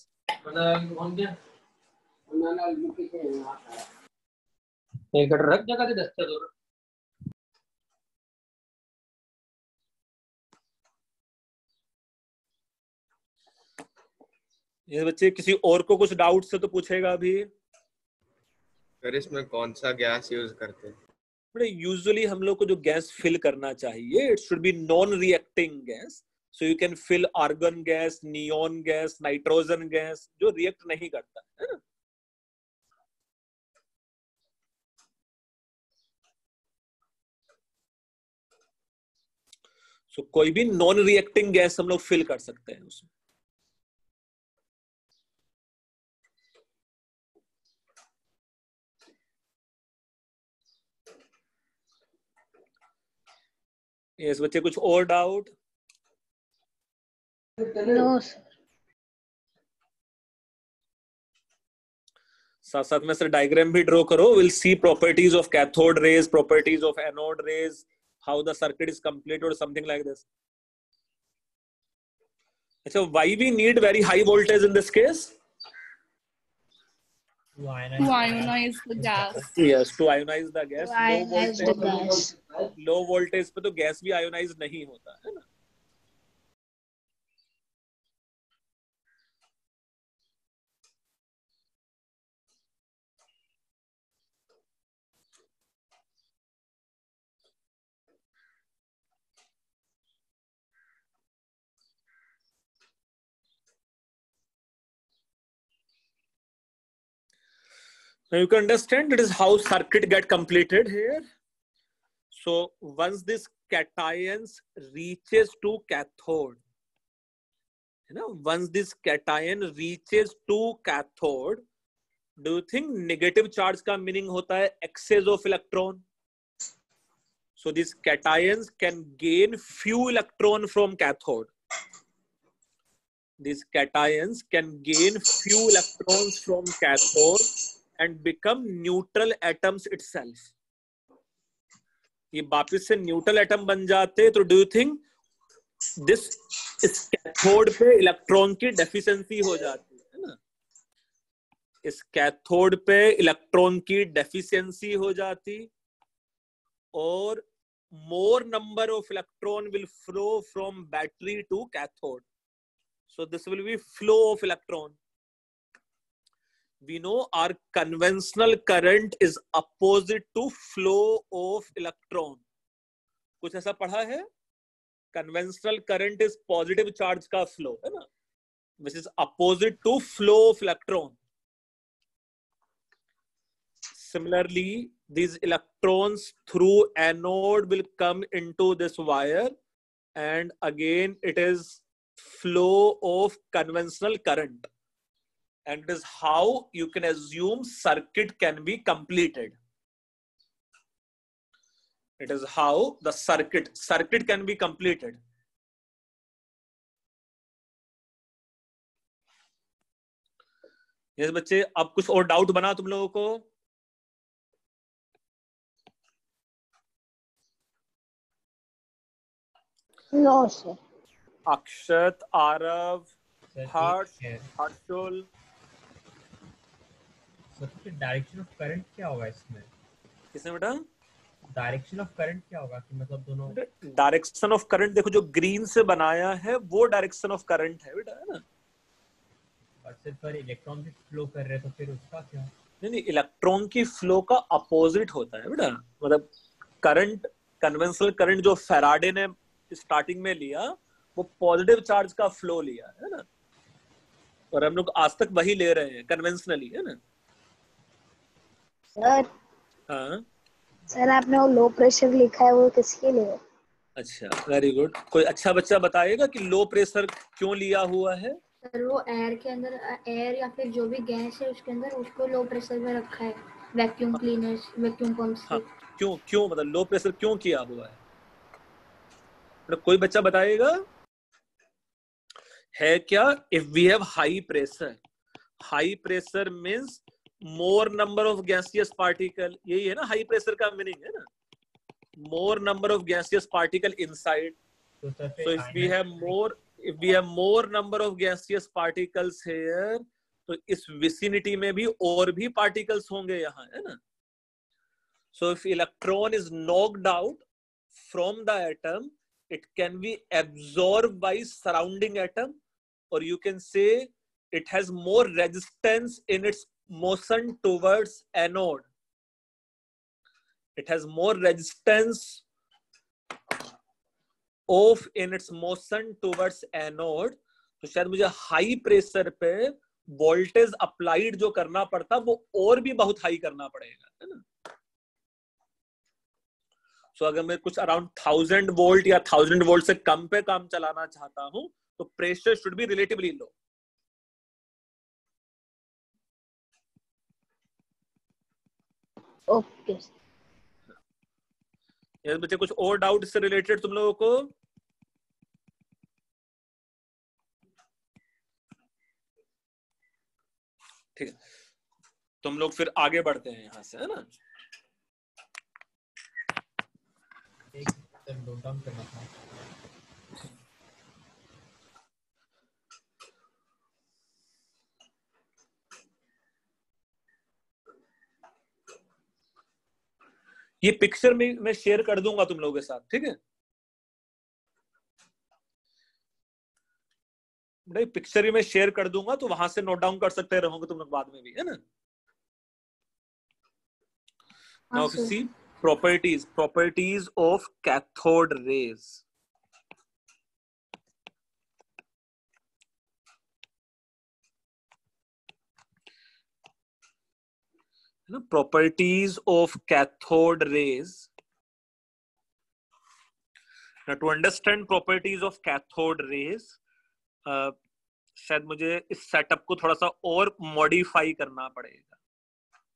रख जगह दे दस्ते दो. ये बच्चे किसी और को कुछ डाउट से तो पूछेगा अभी. सर इसमें कौन सा गैस यूज करते हैं? यूजुअली हम लोग को जो गैस फिल करना चाहिए, it should be non reacting gas. So you can fill argon gas, neon gas, nitrogen gas, जो रिएक्ट नहीं करता है ना. सो कोई भी नॉन रिएक्टिंग गैस हम लोग फिल कर सकते हैं उसमें। यस बच्चे, कुछ और डाउट? No sir. साथ साथ में सर डायग्राम भी ड्रॉ करो। Will see properties of cathode rays, properties of anode rays, how the circuit is complete और समथिंग लाइक दिस। अच्छा, why we need very high voltage in this case? To ionize the gas. Yes, to ionize the gas. Ionize the gas. Low voltage पे तो gas भी ionise नहीं होता है ना। Now you can understand that is how circuit get completed here. So once this cations reaches to cathode, you know, once this cation reaches to cathode, do you think negative charge का meaning होता है excess of electron? So these cations can gain few electron from cathode. These cations can gain few electrons from cathode and become neutral atoms itself. ये वापिस से neutral atom बन जाते। तो do you think this इस cathode पे electron की deficiency हो जाती है ना? इस कैथोड पे इलेक्ट्रॉन की डेफिशिएंसी हो जाती और more number of electron will flow from battery to cathode. So this will be flow of electron. We know our conventional current is opposite to flow of electron. कुछ ऐसा पढ़ा है? Conventional current is positive charge का flow है ना, which is opposite to flow of electron. Similarly, these electrons through anode will come into this wire, and again it is flow of conventional current. And it is how you can assume circuit can be completed. It is how the circuit can be completed. yes, बच्चे, अब कुछ और doubt बना तुम लोगों को? No sir. Akshat, Aarav, Harshul. Direction of current क्या होगा इसमें? किसने बेटा? डायरेक्शन ऑफ करंट क्या होगा कि मतलब दोनों? डायरेक्शन ऑफ करंट देखो, जो ग्रीन से बनाया है वो डायरेक्शन ऑफ करंट है बेटा, है ना? और सिर्फ पर इलेक्ट्रॉन भी फ्लो कर रहे तो फिर उसका क्या? नहीं, इलेक्ट्रॉन की फ्लो का अपोजिट होता है बेटा। मतलब करंट, कन्वेंशनल करंट जो फैराडे ने स्टार्टिंग में लिया वो पॉजिटिव चार्ज का फ्लो लिया है ना, और हम लोग आज तक वही ले रहे हैं कन्वेंशनली, है ना? सर, हाँ सर आपने वो लो प्रेशर लिखा है वो किसके लिए? अच्छा, वेरी गुड। कोई अच्छा बच्चा बताएगा कि लो प्रेशर क्यों लिया हुआ है? सर वो एयर के अंदर, एयर या फिर जो भी गैस है उसके अंदर उसको लो प्रेशर में रखा है, वैक्यूम क्लीनर्स, वैक्यूम पंप्स से। क्यों मतलब लो प्रेशर क्यों किया हुआ है? मतलब कोई बच्चा बताएगा है क्या? If we have high pressure means more number of gaseous particle, यही है ना हाई प्रेशर का मीनिंग, है ना? More number of gaseous particle inside. So if we have more number of gaseous particles here, तो इस vicinity में भी और भी particles होंगे यहाँ, है ना? So if electron is knocked out from the atom, it can be absorbed by surrounding atom, or you can say it has more resistance in its motion towards anode. It has more resistance of in its motion towards anode. तो शायद मुझे high pressure पे voltage applied जो करना पड़ता वो और भी बहुत हाई करना पड़ेगा, है ना? सो अगर मैं कुछ अराउंड 1000 वोल्ट या 1000 वोल्ट से कम पे काम चलाना चाहता हूं तो pressure should be relatively low. Okay. ये बच्चे कुछ और डाउट से रिलेटेड तुम लोगों को? ठीक है, तुम लोग फिर आगे बढ़ते हैं यहां से, है ना? नोट डाउन करना था। ये पिक्चर में मैं शेयर कर दूंगा तुम लोगों के साथ, ठीक है? भाई पिक्चर ही मैं शेयर कर दूंगा तो वहां से नोट डाउन कर सकते रहोगे तुम लोग बाद में भी, है ना? Now if you see properties of cathode rays. Properties of cathode rays. Now to understand properties of cathode rays, शायद मुझे इस सेटअप को थोड़ा सा और मॉडिफाई करना पड़ेगा,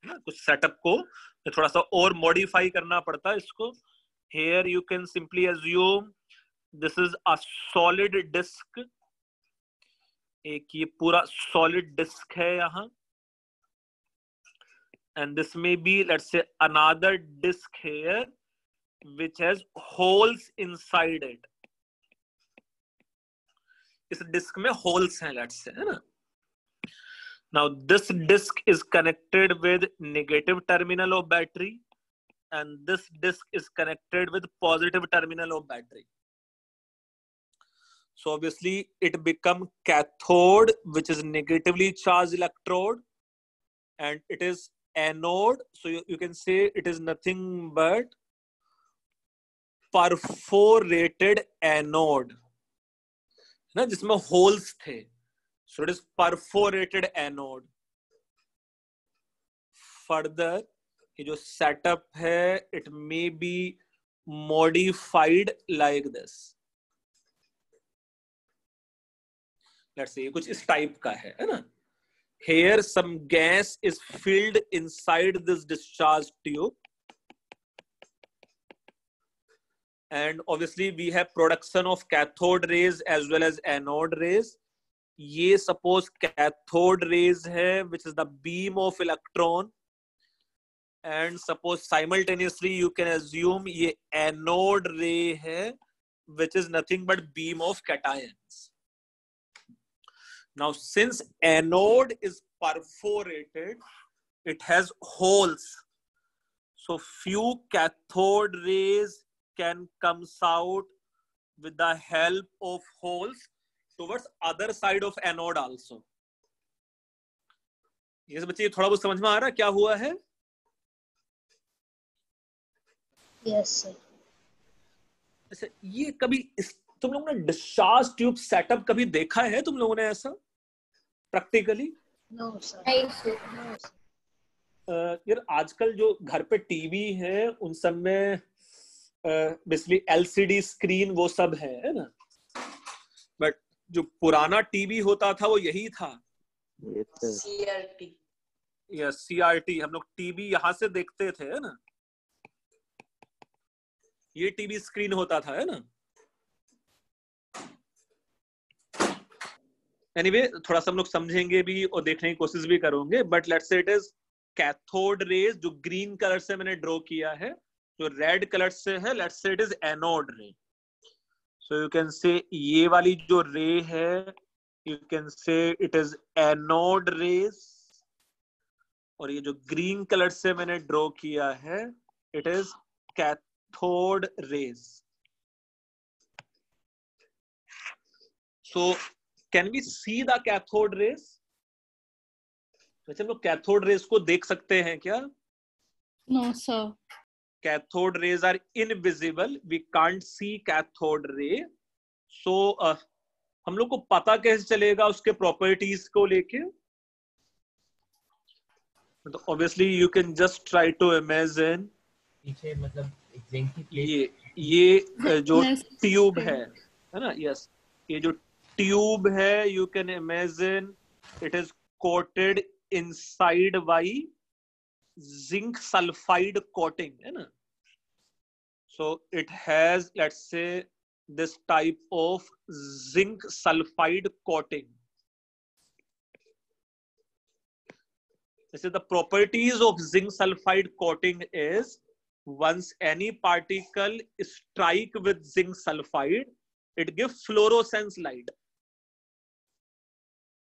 है ना? कुछ सेटअप को थोड़ा सा और मॉडिफाई करना पड़ता है इसको। Here you can simply assume this is a solid disk, एक ये पूरा solid disk है यहाँ, and this may be, let's say, another disk here which has holes inside it. इस डिस्क में होल्स हैं, लेट्स से, है ना? Now this disk is connected with negative terminal of battery and this disk is connected with positive terminal of battery. So obviously it become cathode, which is negatively charged electrode, and it is anode. So you can say it is nothing but perforated anode, ना, जिसमें holes थे. So it is perforated anode. Further, ये जो setup है, it may be modified like this. Let's say कुछ इस type का है ना? Here some gas is filled inside this discharge tube, and obviously we have production of cathode rays as well as anode rays. ये suppose cathode rays है, which is the beam of electron, and suppose simultaneously you can assume ये anode ray है, which is nothing but beam of cations. Now since anode is perforated, it has holes, so few cathode rays can comes out with the help of holes towards other side of anode also. ये बच्चे थोड़ा बहुत समझ में आ रहा है क्या हुआ है? Yes sir. अच्छा, ये कभी तुम लोगों ने डिस्चार्ज ट्यूब सेटअप कभी देखा है तुम लोगों ने ऐसा प्रैक्टिकली? No sir. यार आजकल जो घर पे टीवी है उन सब में बेसिकली एलसीडी स्क्रीन वो सब है ना, बट जो पुराना टीवी होता था वो यही था, सीआरटी या सीआरटी. हम लोग टीवी यहाँ से देखते थे, है ना? ये टीवी स्क्रीन होता था, है ना? एनीवे थोड़ा सा हम लोग समझेंगे भी और देखने की कोशिश भी करेंगे, but let's say it is cathode raise, जो ग्रीन कलर से मैंने ड्रॉ किया है, जो रेड कलर से है, let's say it is anode रे. सो यू कैन से ये वाली जो रे है, यू कैन से इट इज एनोड रेज, और ये जो ग्रीन कलर से मैंने ड्रॉ किया है, it is cathode rays. So can we see the cathode rays? वैसे हम लोग कैथोड रेज को देख सकते हैं क्या? No sir. Cathode rays are invisible. We can't see cathode ray. So हम लोग को पता कैसे चलेगा उसके प्रॉपर्टीज को लेके? तो obviously you can just try to imagine. पीछे मतलब जिंक की प्लेट, ये जो ट्यूब है ना, यस, ये जो ट्यूब है, you can imagine it is coated inside by zinc sulphide coating, है ना. So it has, let's say, this type of zinc sulfide coating. This is the properties of zinc sulfide coating is, once any particle strike with zinc sulfide, it gives fluorescence light.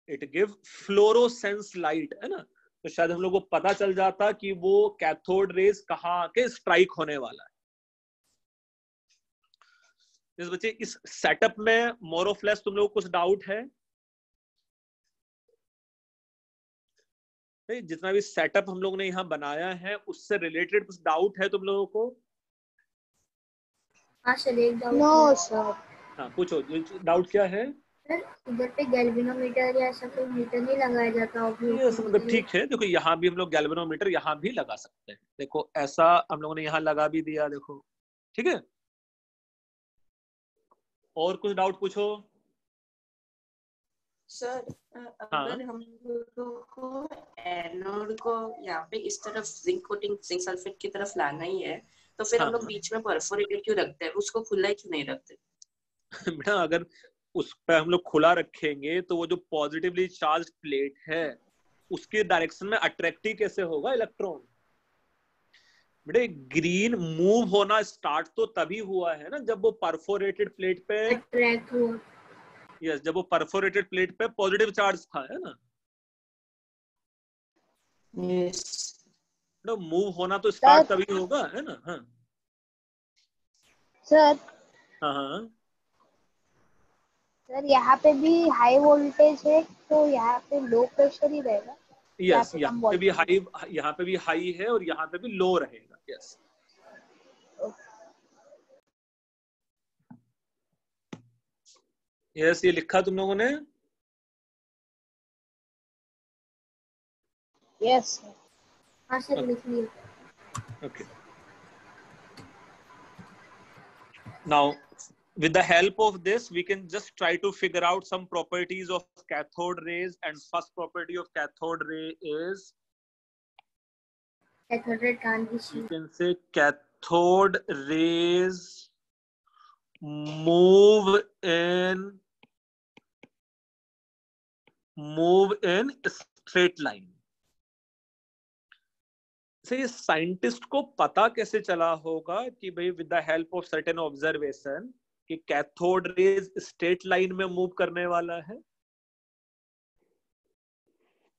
It gives fluorescence light, है ना. तो शायद हम लोग को पता चल जाता कि वो कैथोड रेज कहाँ के स्ट्राइक होने वाला है. इस बच्चे इस सेटअप में मोर ऑफ लेस तुम लोगों को कुछ डाउट है? जितना भी सेटअप हम लोग ने यहाँ बनाया है उससे रिलेटेड कुछ डाउट है तुम लोगों को? हाँ सर, एक डाउट। No sir. हाँ पूछो, डाउट क्या है? सर इधर पे गैल्वेनोमीटर या ऐसा कोई मीटर नहीं लगाया जाता? मतलब ठीक है, देखो यहाँ भी हम लोग गैल्वेनोमीटर यहाँ भी लगा सकते हैं. देखो ऐसा हम लोगों ने यहाँ लगा भी दिया, देखो ठीक है. और कुछ डाउट पूछो सर. अगर हम लोगों को एनोड को यहाँ पे इस तरफ जिंक कोटिंग जिंक सल्फेट की तरफ लाना ही है, तो फिर हम लोग बीच में परफोरेटेड क्यों रखते हैं? उसको खुला ही क्यों नहीं रखते? बेटा अगर उस पे हम लोग खुला रखेंगे तो वो जो पॉजिटिवली चार्ज प्लेट है उसके डायरेक्शन में अट्रैक्टिव कैसे होगा इलेक्ट्रॉन? बेटे ग्रीन मूव होना स्टार्ट तो तभी हुआ है ना जब वो परफोरेटेड प्लेट पे अट्रैक्ट हुआ. यस, जब वो परफोरेटेड प्लेट पे पॉजिटिव चार्ज था, है ना. यस. तो मूव होना तो स्टार्ट तभी होगा, है ना. हाँ सर. हाँ सर यहाँ पे भी हाई वोल्टेज है तो यहाँ पे लो प्रेशर ही रहेगा? यस, यहाँ पे भी हाई है और यहाँ पे भी लो रहेगा. यस. यस, ये लिखा तुम लोगों ने? यस. हाँ सर, लिख लिया. Okay. Now, with the help of this, we can just try to figure out some properties of cathode rays. And first property of cathode ray is, cathode ray can't be seen. You can say cathode rays move in straight line. से ये scientist को पता कैसे चला होगा कि भाई with the help of certain observation कि कैथोड रेज स्ट्रेट लाइन में मूव करने वाला है?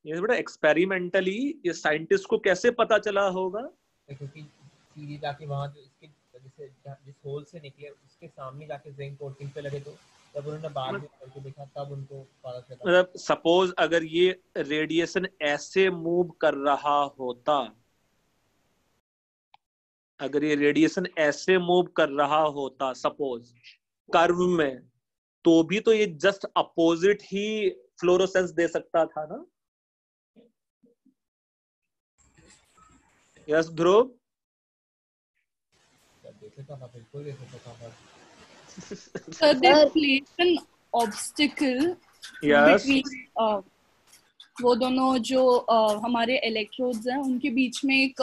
ये बेटा एक्सपेरिमेंटली ये साइंटिस्ट को कैसे पता चला होगा? क्योंकि सीधे जाके वहां जो इसके जैसे जिस होल से निकले उसके सामने जाके जिंक कोटिंग पे लगे, तो जब उन्होंने बाद में करके देखा तब उनको पता चला. मतलब सपोज अगर ये रेडिएशन ऐसे मूव कर रहा होता, अगर ये रेडिएशन ऐसे मूव कर रहा होता सपोज कर्व में, तो भी तो ये जस्ट अपोजिट ही फ्लोरोसेंस दे सकता था ना. यस ध्रुव? बिल्कुल दे सकता था. So they placed an obstacle between वो दोनों जो हमारे इलेक्ट्रोड्स हैं उनके बीच में एक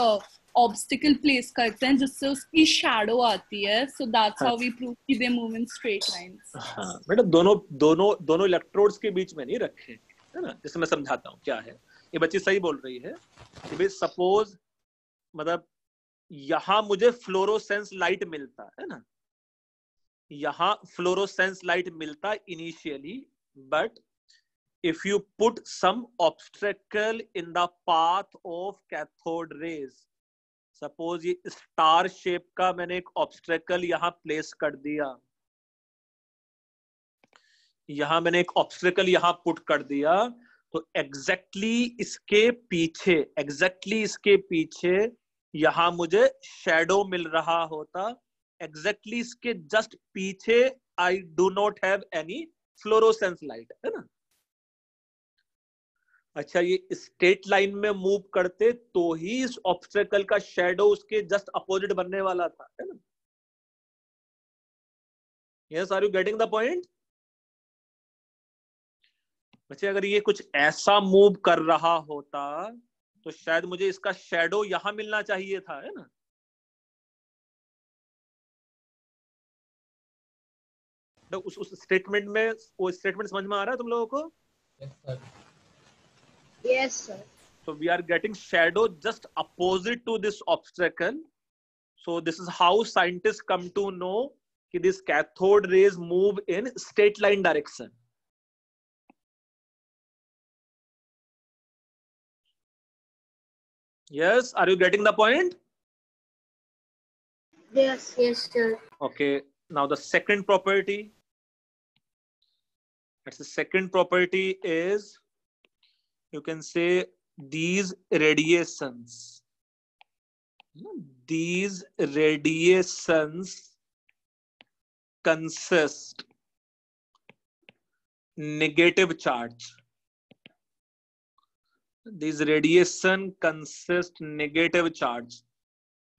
ऑब्स्टिकल प्लेस करते हैं जिससे उसकी शैडो आती है. So that's how we prove कि they move in straight lines. हाँ बेटा दोनों इलेक्ट्रोड्स के बीच में नहीं रखे, है ना. जैसे मैं समझाता हूँ क्या है. ये बच्ची सही बोल रही है कि भाई सपोज मतलब यहाँ मुझे फ्लोरोसेंस लाइट मिलता है ना, यहाँ फ्लोरोसेंस लाइट मिलता initially, but if you put some obstacle in the path of cathode rays, suppose ये स्टार शेप का मैंने एक ऑब्स्ट्रेकल यहाँ प्लेस कर दिया, यहाँ मैंने एक ऑब्स्ट्रेकल यहाँ पुट कर दिया, तो एग्जैक्टली इसके पीछे यहाँ मुझे शैडो मिल रहा होता. एग्जैक्टली इसके जस्ट पीछे I do not have any fluorescence light, है ना. अच्छा, ये स्ट्रेट लाइन में मूव करते तो ही इस ऑब्स्टेकल का शैडो उसके जस्ट अपोजिट बनने वाला था, है ना? Yes, are you getting the point? बच्चे अगर ये कुछ ऐसा मूव कर रहा होता तो शायद मुझे इसका शैडो यहां मिलना चाहिए था, है ना? तो उस स्टेटमेंट में वो स्टेटमेंट समझ में आ रहा है तुम लोगों को? Yes, sir. So we are getting shadow just opposite to this obstacle. So this is how scientists come to know that this cathode rays move in straight line direction. Yes, are you getting the point? Yes, yes, sir. Okay, now the second property. That's the second property is, you can say, these radiations consist negative charge. These radiation consist negative charge.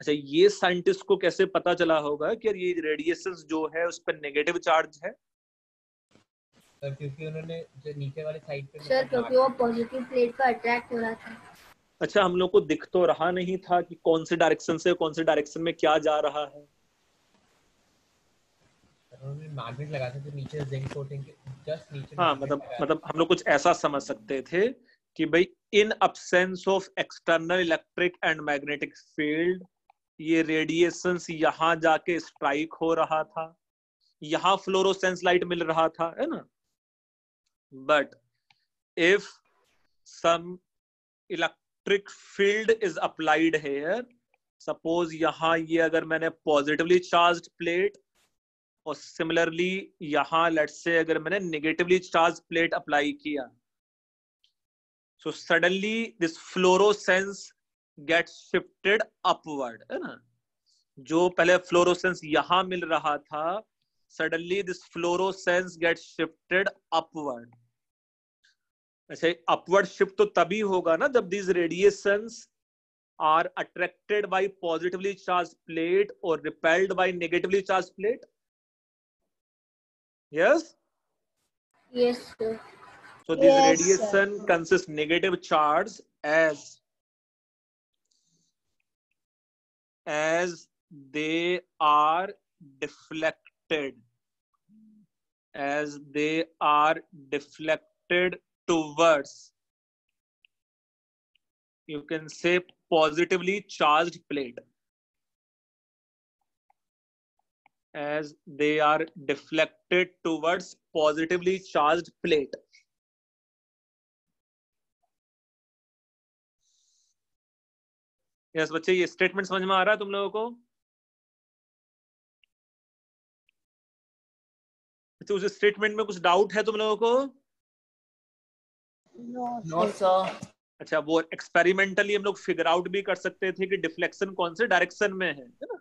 अच्छा, ये scientist को कैसे पता चला होगा कि ये radiations जो है उस पर नेगेटिव चार्ज है? सर क्योंकि उन्होंने जो नीचे वाले साइड पे, सर क्योंकि वो पॉजिटिव प्लेट का अट्रैक्ट हो रहा था। अच्छा, हम लोग को दिख तो रहा नहीं था कि कौन से डायरेक्शन से कौन से डायरेक्शन में क्या जा रहा है। उन्होंने मैग्नेट लगाया था जो नीचे जिंक कोटिंग के जस्ट नीचे। हाँ, मतलब हम लोग कुछ ऐसा समझ सकते थे कि भाई इन absence of external electric and magnetic field ये रेडिएशंस यहाँ जाके स्ट्राइक हो रहा था, यहाँ फ्लोरोसेंस लाइट मिल रहा था, है ना? But if some electric field is applied here, suppose यहाँ ये अगर मैंने पॉजिटिवली चार्ज्ड प्लेट और सिमिलरली यहाँ लेट्स से अगर मैंने नेगेटिवली चार्ज प्लेट अप्लाई किया, so suddenly this fluorescence gets shifted upward, है ना? जो पहले फ्लोरोसेंस यहाँ मिल रहा था, suddenly this fluorescence gets shifted upward. अच्छा, अपवर्ड शिफ्ट तो तभी होगा ना जब these radiations are attracted by positively charged plate or repelled by negatively charged plate. Yes? Yes, sir. So this radiation consists negative charge as they are deflected. As they are deflected towards, you can say, positively charged plate. As they are deflected towards positively charged plate. Yes बच्चे, ये statement समझ में आ रहा है तुम लोगों को? तो उस स्टेटमेंट में कुछ डाउट है तुम लोगों को? No sir. अच्छा, वो एक्सपेरिमेंटली हम लोग फिगर आउट भी कर सकते थे कि डिफ्लेक्शन कौन से डायरेक्शन में है ना?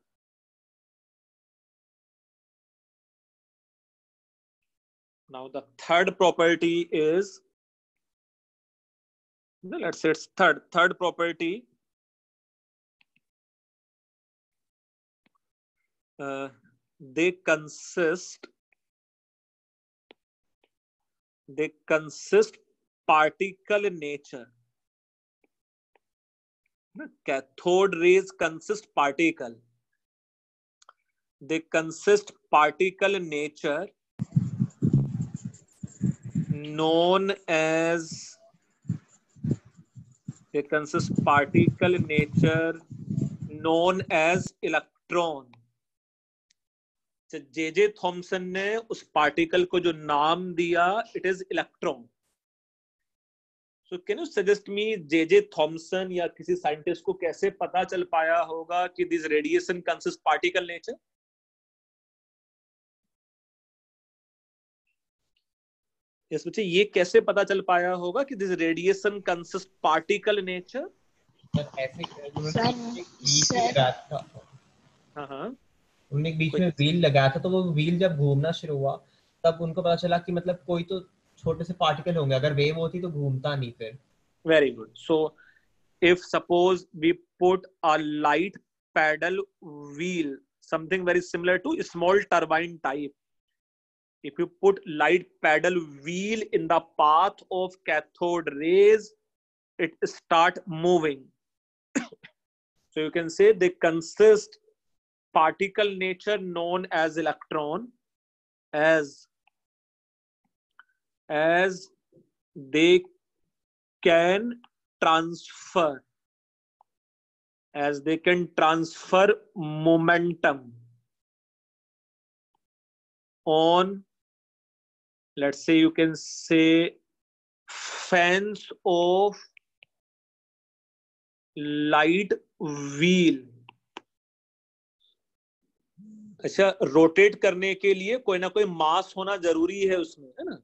Now the third property is, let's say it's third property. They consist particle nature. Cathode rays consist particle. They consist particle nature known as electron. J Thomson ने उस पार्टिकल को जो नाम दिया, it is electron. So can you suggest me, J Thomson या किसी scientist को कैसे पता चल पाया होगा कि this radiation consist particle nature? Yes बच्चे, ये कैसे पता चल पाया होगा कि this radiation consist particle nature? हाँ, उन्होंने बीच में व्हील लगाया था, तो वो व्हील जब घूमना शुरू हुआ तब उनको पता चला कि मतलब कोई तो छोटे से पार्टिकल होंगे, अगर वेव होती तो घूमता नहीं फिर। Very good. So if suppose we put a light paddle wheel, something very similar to a small turbine type, if you put light paddle wheel in the path of cathode rays, it start moving. So you can say they consist particle nature known as electron, as they can transfer momentum on, let's say you can say, fans of light wheel. अच्छा, rotate करने के लिए कोई ना कोई मास होना जरूरी है उसमें, है ना?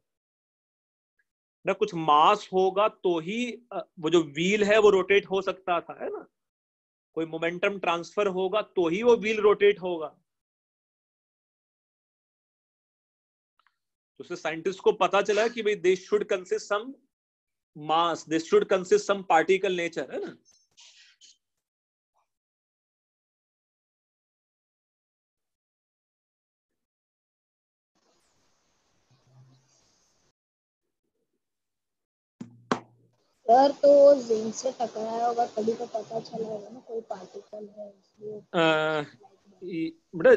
कुछ मास होगा तो ही वो जो व्हील है वो रोटेट हो सकता था, है ना? कोई मोमेंटम ट्रांसफर होगा तो ही वो व्हील रोटेट होगा। तो उससे साइंटिस्ट को पता चला कि भाई this should consist some mass, this should consist some particle nature, है ना? सर तो जिंक से टकराया होगा तभी तो पता चला होगा ना कोई पार्टिकल है इसलिए। बेटा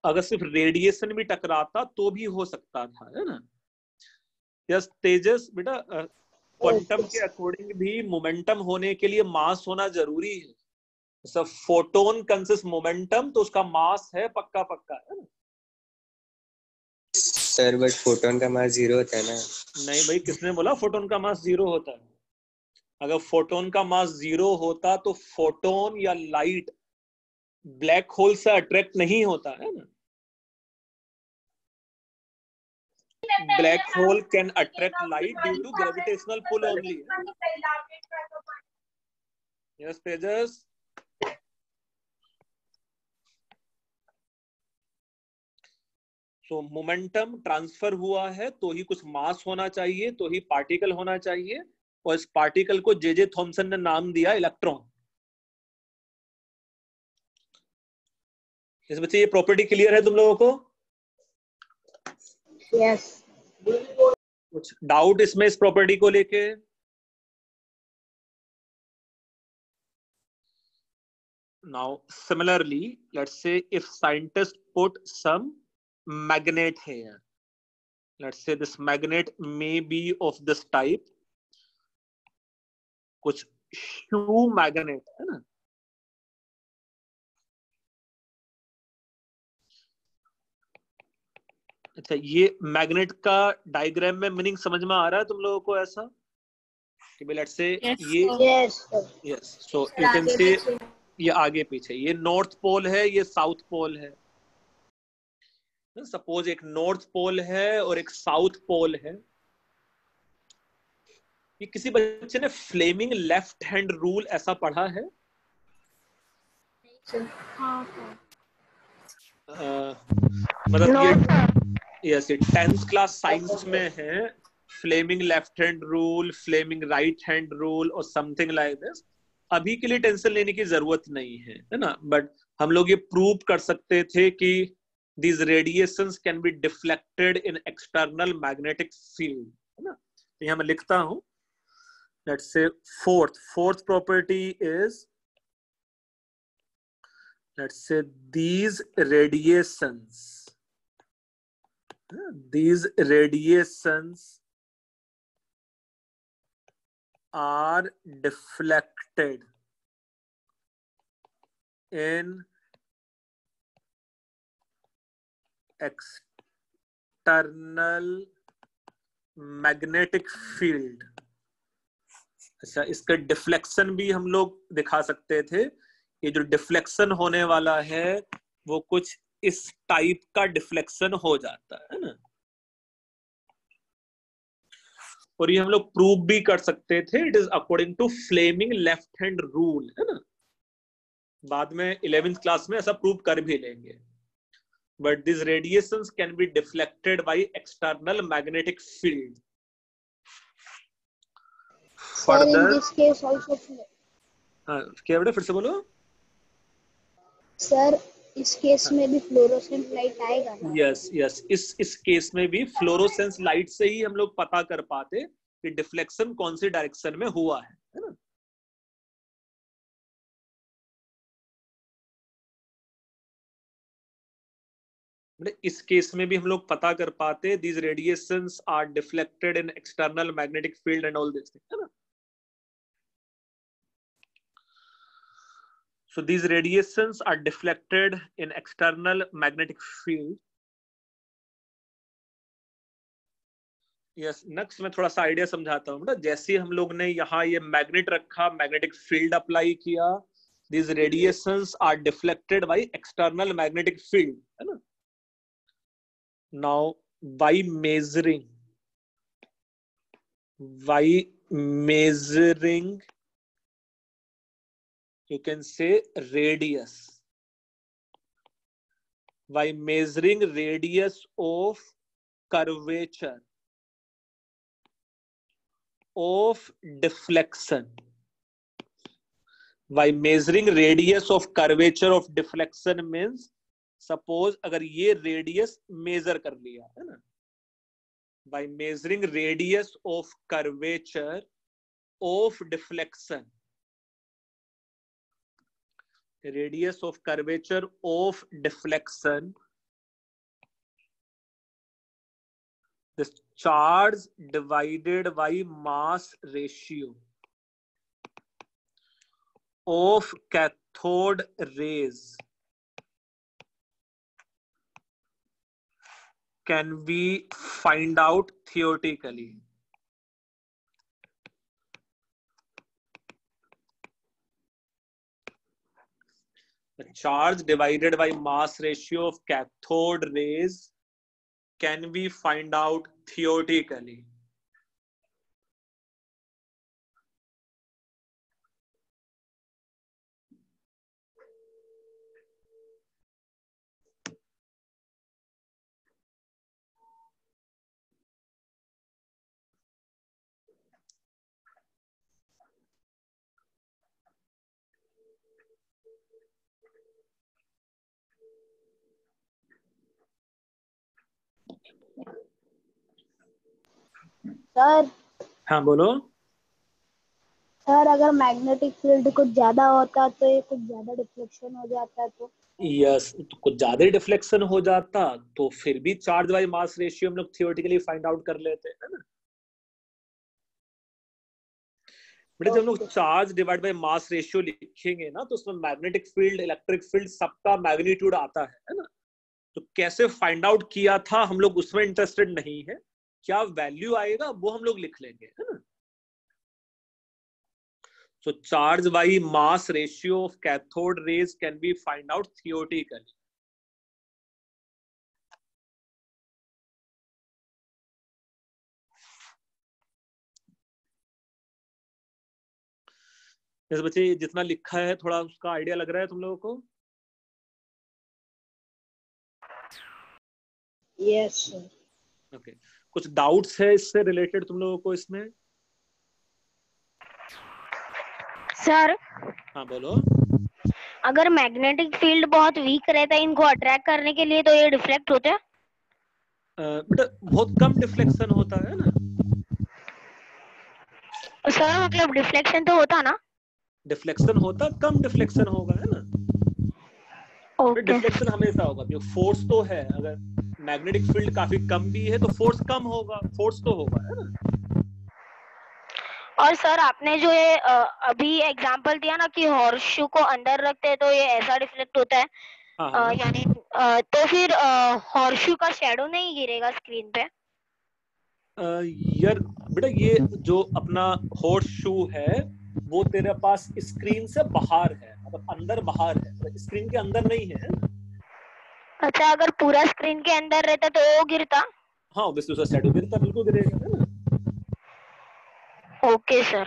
अगर सिर्फ रेडिएशन भी टकराता तो भी हो सकता था, है ना? यस तेजस, बेटा क्वांटम के अकॉर्डिंग भी मोमेंटम होने के लिए मास होना जरूरी है। सब फोटोन कंसिस्ट मोमेंटम, तो उसका मास है पक्का पक्का, है ना? सर बट फोटोन का मास 0 होता है ना? नहीं भाई, किसने बोला फोटोन का मास 0 होता है? अगर फोटोन का मास 0 होता तो फोटोन या लाइट ब्लैक होल से अट्रैक्ट नहीं होता, है ना? Black hole can attract light due to gravitational pull only. Yes Tejas. तो मोमेंटम ट्रांसफर हुआ है तो ही कुछ मास होना चाहिए, तो ही पार्टिकल होना चाहिए, और इस पार्टिकल को जे थॉमसन ने नाम दिया इलेक्ट्रॉन। इस बच्चे ये प्रॉपर्टी क्लियर है तुम लोगों को? यस। कुछ डाउट इसमें इस प्रॉपर्टी को लेके? Now similarly, let's say if scientists put some magnet here, let's say this magnet may be of this type, कुछ shoe magnet, है ना? अच्छा, ये मैग्नेट का डायग्राम में मीनिंग समझ में आ रहा है तुम लोगों को ऐसा कि भाई लेट्स से ये यस, सो यू कैन से ये आगे पीछे, ये नॉर्थ पोल है, ये साउथ पोल है। सपोज एक नॉर्थ पोल है और एक साउथ पोल है। ये किसी बच्चे ने फ्लेमिंग लेफ्ट हैंड रूल ऐसा पढ़ा है? मतलब यस, ये 10th क्लास साइंस में है, Fleming left hand rule, Fleming right hand rule और समथिंग लाइक दिस। अभी के लिए टेंशन लेने की जरूरत नहीं है, है ना? बट हम लोग ये प्रूव कर सकते थे कि these radiations can be deflected in external magnetic field, है ना? तो यहाँ मैं लिखता हूं, let's say fourth property is, let's say these radiations are deflected in external magnetic field. अच्छा, इसका डिफ्लेक्शन भी हम लोग दिखा सकते थे। ये जो डिफ्लेक्शन होने वाला है वो कुछ इस टाइप का डिफ्लेक्शन हो जाता है ना, और ये हम लोग प्रूव भी कर सकते थे। It is according to Fleming left hand rule, है ना? बाद में 11th क्लास में ऐसा प्रूव कर भी लेंगे। But these radiations can be deflected by external magnetic field. Further in this case also क्या बेटा फिर से बोलो सर, इस केस में भी फ्लोरोसेंट लाइट आएगा ना? यस इस केस में भी फ्लोरोसेंस लाइट से ही हम लोग पता कर पाते कि डिफ्लेक्शन कौन सी डायरेक्शन में हुआ है ना। इस केस में भी हम लोग पता कर पाते these radiations are deflected in external magnetic field and all this thing, है ना। So these radiations are deflected in external magnetic field. Yes, next मैं थोड़ा सा आइडिया समझाता हूँ ना। जैसे हम लोग ने यहाँ ये मैग्नेट रखा, मैग्नेटिक फील्ड अप्लाई किया, these radiations are deflected by external magnetic field, है ना। Now by measuring you can say radius, by measuring radius of curvature of deflection, by measuring radius of curvature of deflection means suppose अगर ये radius measure कर लिया है ना, by measuring radius of curvature of deflection, radius of curvature of deflection, this charge divided by mass ratio of cathode rays can be find out theoretically. The charge divided by mass ratio of cathode rays can be find out theoretically. Sir हाँ बोलो। Sir, अगर magnetic field कुछ ज्यादा होता तो ये कुछ ज्यादा डिफ्लेक्शन हो जाता तो? यस, तो कुछ ज्यादा डिफ्लेक्शन हो जाता तो फिर भी चार्ज बाय मास रेशियो हम लोग थियोरेटिकली फाइंड आउट कर लेते हैं, है ना। बेटा जब हम लोग charge divide by mass ratio लिखेंगे ना तो उसमें मैग्नेटिक फील्ड, इलेक्ट्रिक फील्ड सबका मैग्नीट्यूड आता है ना। तो कैसे फाइंड आउट किया था हम लोग उसमें इंटरेस्टेड नहीं है, क्या वैल्यू आएगा वो हम लोग लिख लेंगे, है ना। So charge by mass ratio of cathode rays can be find out theoretically. जैसे बच्चे जितना लिखा है थोड़ा उसका आइडिया लग रहा है तुम लोगों को? Yes sir. ओके, कुछ डाउट्स है इससे रिलेटेड तुम लोगों को इसमें? सर हाँ बोलो। अगर मैग्नेटिक फील्ड बहुत वीक रहता है इनको अट्रैक्ट करने के लिए तो ये डिफ्लेक्ट होते हैं? बेटा बहुत कम डिफ्लेक्शन होता है ना। सर मतलब डिफ्लेक्शन तो होता ना? डिफ्लेक्शन होता, कम डिफ्लेक्शन होगा, है ना। ओके। डिफ्लेक्शन हमेशा होगा क्योंकि फोर्स तो है, अगर मैग्नेटिक फील्ड काफी कम भी है तो फोर्स कम होगा, फोर्स तो होगा, है ना। और सर आपने जो ये अभी एग्जांपल दिया ना कि हॉर्सशू को अंदर रखते हैं तो ये ऐसा डिफ्लेक्ट होता है, यानी तो फिर हॉर्सशू का शैडो नहीं गिरेगा स्क्रीन पे? यार बेटा ये जो अपना हॉर्स शू है वो तेरे पास स्क्रीन से बाहर है, मतलब अंदर बाहर है, स्क्रीन के अंदर नहीं है। अच्छा, अगर पूरा स्क्रीन के अंदर रहता तो वो गिरता? हाँ ऑब्वियसली उसका शैडो गिरता, बिल्कुल गिरेगा, है ना। Okay sir.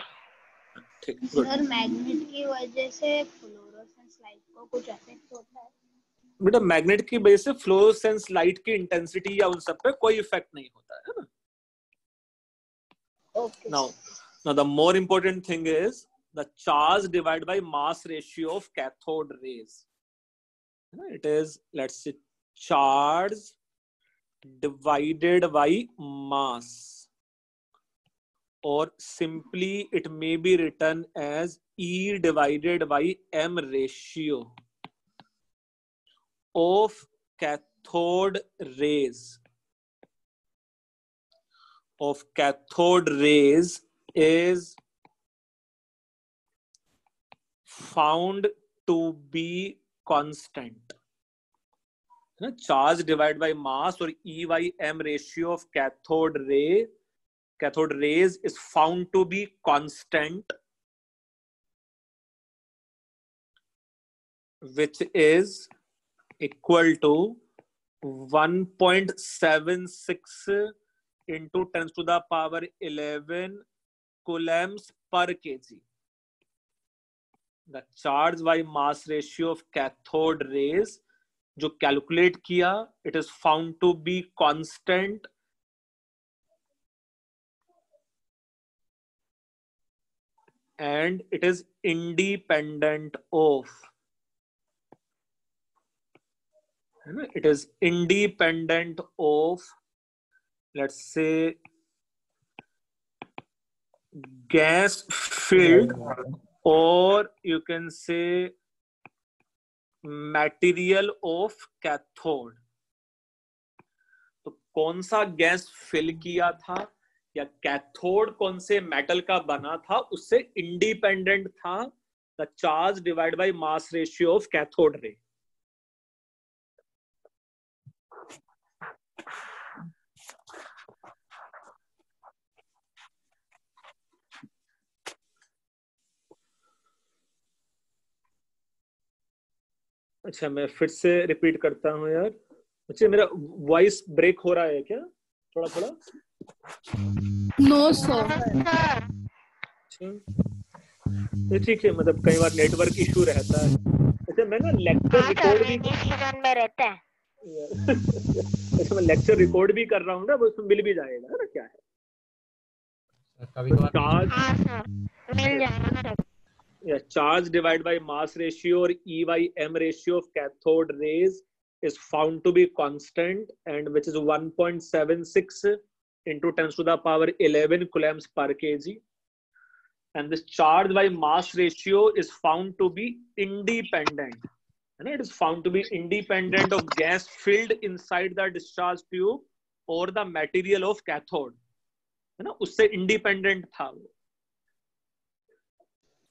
ठीक। सर मैग्नेट की वजह से फ्लोरोसेंस लाइट को कुछ इफेक्ट होता है? बेटा मैग्नेट की वजह से फ्लोरोसेंस लाइट की इंटेंसिटी या उन सब पे कोई इफेक्ट नहीं होता है ना। Okay. Now Now the more important thing is the charge divided by mass ratio of cathode rays. It is, let's say, charge divided by mass, or simply it may be written as E divided by M ratio of cathode rays. Is found to be constant. Charge divided by mass or E by M ratio of cathode rays is found to be constant, which is equal to 1.76 into 10 to the power 11 coulombs per kg. The charge by mass ratio of cathode rays जो calculate किया, it is found to be constant and it is independent of, let's say, gas filled, or you can say material of cathode. तो कौन सा gas fill किया था या cathode कौन से मेटल का बना था, उससे इंडिपेंडेंट था the charge divide by mass ratio of cathode रे. अच्छा, मैं फिर से रिपीट करता हूँ यार. अच्छा, मेरा वॉइस ब्रेक हो रहा है क्या थोड़ा थोड़ा? No sir. अच्छा, ठीक है, मतलब कई बार नेटवर्क इशू रहता है. अच्छा, मैं ना लेक्चर रिकॉर्ड भी सीजन में रहता है. अच्छा, मैं लेक्चर रिकॉर्ड भी कर रहा हूँ ना, वो उसमें मिल भी जाएगा, है ना? क्या है चार्ज मिल जाएगा ना. Yeah, charge divided by mass ratio or E by M ratio of cathode rays is found to be constant, and which is 1.76 into 10 to the power 11 coulombs per kg. And this charge by mass ratio is found to be independent, and it is found to be independent of gas filled inside the discharge tube or the material of cathode, है ना? उससे independent था वो.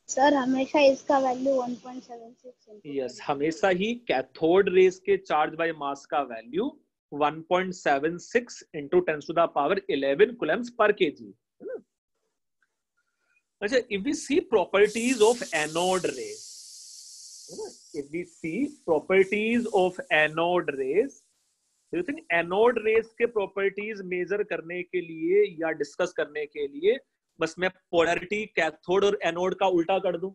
Sir हमेशा इसका value 1.76. Yes, हमेशा ही cathode rays के charge by मास का value 1.76 into 10 to the power 11 coulombs per kg. अच्छा, if we see properties of anode rays, do you think anode rays के properties measure करने के लिए या डिस्कस करने के लिए बस मैं पोलैरिटी कैथोड और एनोड का उल्टा कर दूं,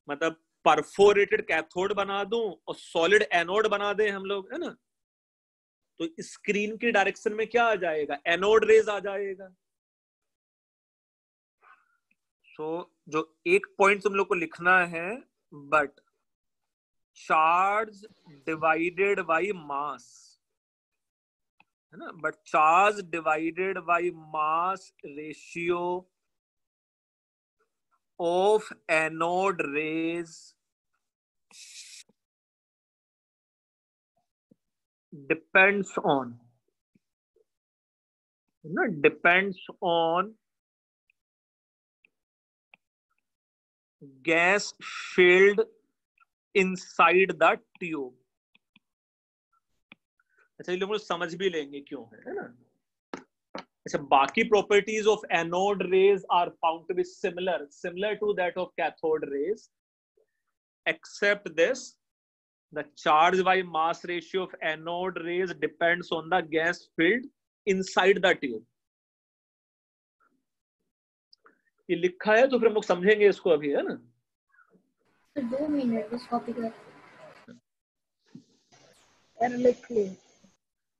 मतलब परफोरेटेड कैथोड बना दूं और सॉलिड एनोड बना दें हम लोग, है ना? तो स्क्रीन की डायरेक्शन में क्या आ जाएगा? एनोड रेज आ जाएगा. सो जो एक पॉइंट तुम लोग को लिखना है, but charge divided by mass, है ना? But charge divided by mass ratio of anode raise depends on, gas filled inside the tube. अच्छा, ये लोग समझ भी लेंगे क्यों है ना? अच्छा, बाकी properties of anode rays are found to be similar to that of cathode rays, except this: the charge by mass ratio of anode rays depends on the gas filled inside the tube. ये लिखा है तो फिर हम लोग समझेंगे इसको अभी, है ना? 2 मिनट इस कॉपी कर यार, लिख ले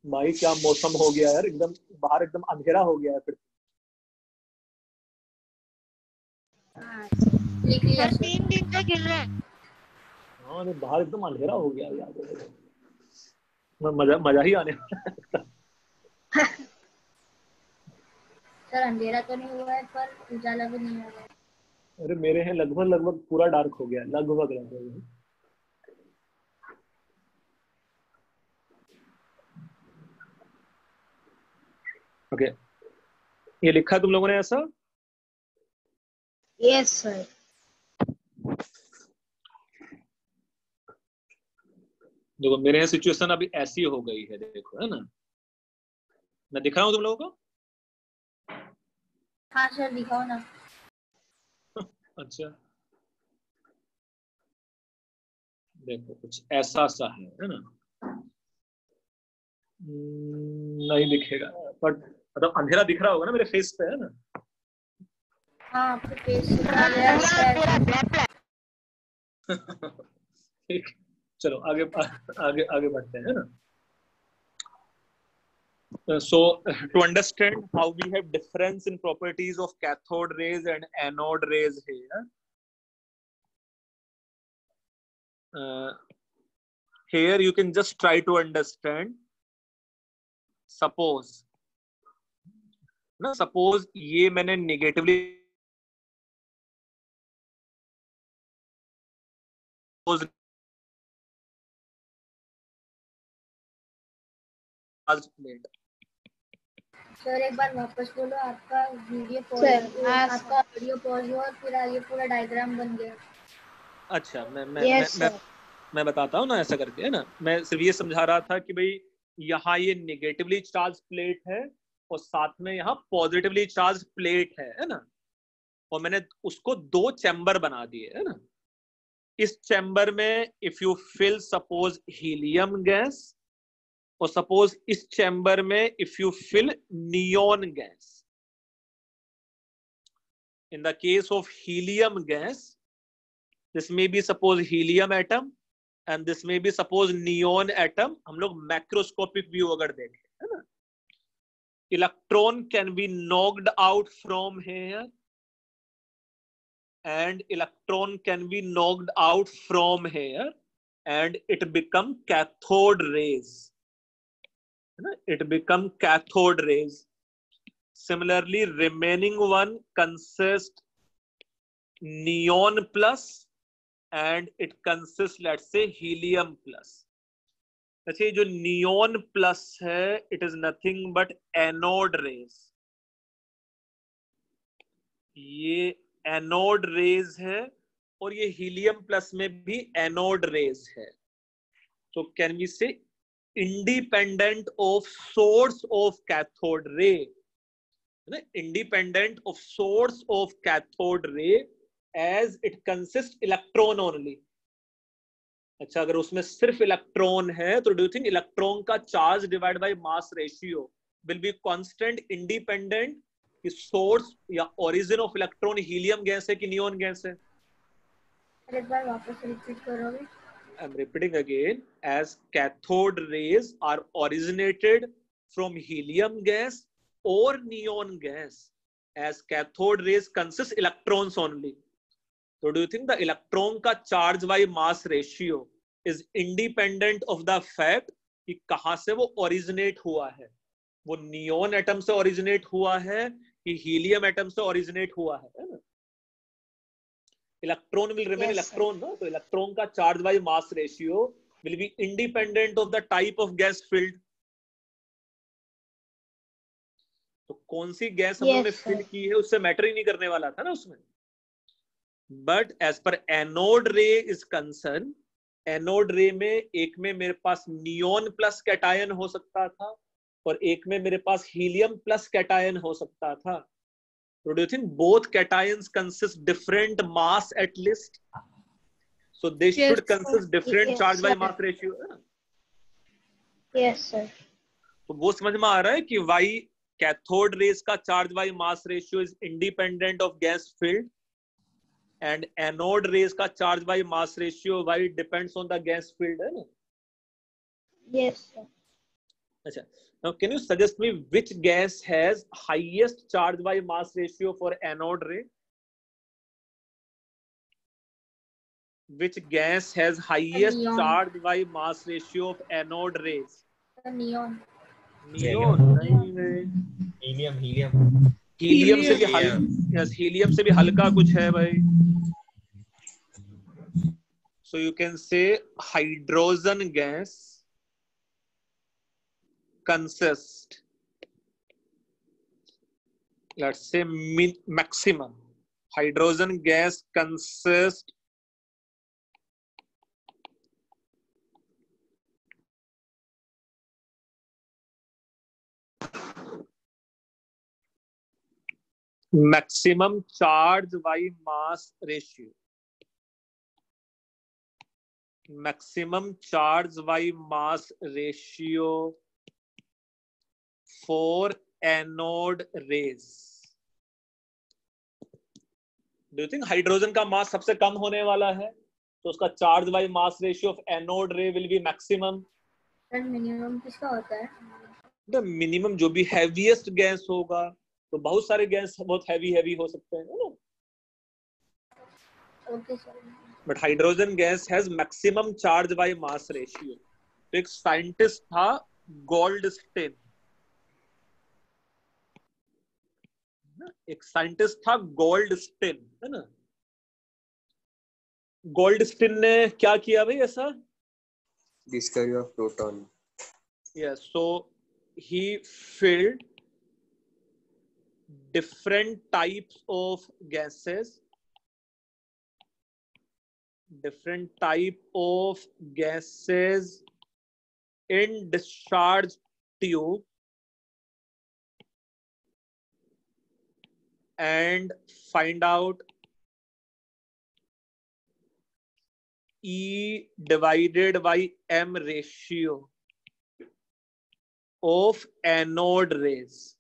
भाई. क्या मौसम हो गया यार, एकदम बाहर एकदम अंधेरा हो गया है फिर. लिख लिया सर। 3 दिन से गिर रहे हैं। हाँ बाहर एकदम अंधेरा हो गया यार, मजा ही आने वाला। सर अंधेरा तो नहीं हुआ है पर उजाला भी नहीं हुआ है। अरे मेरे हैं लगभग पूरा डार्क हो गया, लगभग। ओके, ये लिखा तुम लोगों ने ऐसा? Yes sir. देखो मेरे यहाँ सिचुएशन अभी ऐसी हो गई है, देखो है ना, मैं दिख रहा हूँ तुम लोगों को? हाँ सर दिखाओ ना। अच्छा देखो कुछ ऐसा सा है ना, नहीं दिखेगा बट मतलब अंधेरा दिख रहा होगा ना मेरे फेस पे, है ना? हाँ आपके फेस से पूरा ब्लैक। ठीक, चलो आगे बढ़ते हैं, है ना? So to understand how we have difference in properties of cathode rays and anode rays here, here you can just try to understand. Suppose ये मैंने negatively plate. सर एक बार वापस बोलो, आपका वीडियो पॉज, आपका ऑडियो पॉज हुआ और फिर ये पूरा डायग्राम बन गया। अच्छा मैं बताता हूँ ना ऐसा करके, है ना? मैं सिर्फ ये समझा रहा था कि भाई यहाँ ये नेगेटिवली चार्ज प्लेट है और साथ में यहाँ पॉजिटिवली चार्ज प्लेट है ना? और मैंने उसको 2 चैम्बर बना दिए, है ना? इस चैम्बर में if you fill suppose helium gas, और सपोज इस चैम्बर में if you fill neon gas. In the case of helium gas, this may be suppose helium atom and this may be suppose neon atom. हम लोग macroscopic view अगर देखें, है ना, electron can be knocked out from here and electron can be knocked out from here and it become cathode rays. It become cathode rays. Similarly, remaining one consists neon plus and it consists, let's say, helium plus. अच्छा, ये जो neon plus है, it is nothing but anode rays. ये anode rays है और ये helium plus में भी एनोड रेज है. तो can we say independent of source of cathode ray, independent of source of cathode ray as it consist electron only. अच्छा, अगर उसमें सिर्फ इलेक्ट्रॉन है तो डू यू थिंक इलेक्ट्रॉन का charge divide by mass ratio will be constant independent कि source या origin of electron helium gas है कि नियॉन गैस है? एक बार वापस रिपीट करोगे? I am repeating again. As cathode rays are originated from helium gas और neon gas, as cathode rays consist electrons only. तो do you think the electron का charge by mass ratio is independent of the fact कि कहां से वो originate हुआ है? वो नियॉन एटम से ओरिजिनेट हुआ है कि हीलियम एटम से ओरिजिनेट हुआ है ना? इलेक्ट्रॉन विल रिमेन इलेक्ट्रॉन ना, तो इलेक्ट्रॉन का charge by mass ratio will be independent of the type of gas filled. तो कौन सी गैस हमने फिल की है उससे मैटर ही नहीं करने वाला था ना उसमें. बट एज पर एनोड रे इज कंसर्न, एनोड रे में एक में मेरे पास नियॉन प्लस कैटायन हो सकता था और एक में मेरे पास हीलियम प्लस कैटायन हो सकता था. So do you think both cations consist different mass at least? So they should consist different charge by mass ratio. Yes sir. तो वो समझ में आ रहा है कि why cathode rays का charge by mass ratio is independent of gas filled and anode rays का charge by mass ratio why it depends on the gas filled, है ना? Yes sir. अच्छा, now can you suggest me which gas has highest charge by mass ratio for anode ray? Which gas has highest charge by mass ratio of anode rays? Neon. Neon नहीं, helium से भी हल्का, helium से भी हल्का कुछ है भाई. So you can say hydrogen gas consists, let's say maximum, hydrogen gas consists maximum charge by mass ratio. Maximum charge by mass ratio for anode rays. Do you think hydrogen का मास सबसे कम होने वाला है, तो उसका charge by mass ratio of anode रे will be maximum. Minimum किसका होता है? द मिनिमम जो भी हैवीएस्ट गैस होगा, तो बहुत सारे गैस बहुत हैवी हो सकते हैं ना. Okay sir. But hydrogen gas has maximum charge by mass ratio. तो एक साइंटिस्ट था गोल्डस्टीन, एक साइंटिस्ट था गोल्डस्टीन, है ना. गोल्डस्टीन ने क्या किया भाई ऐसा? Discovery of proton. Yes, so he filled different types of gases, in discharge tube and find out E divided by M ratio of anode rays.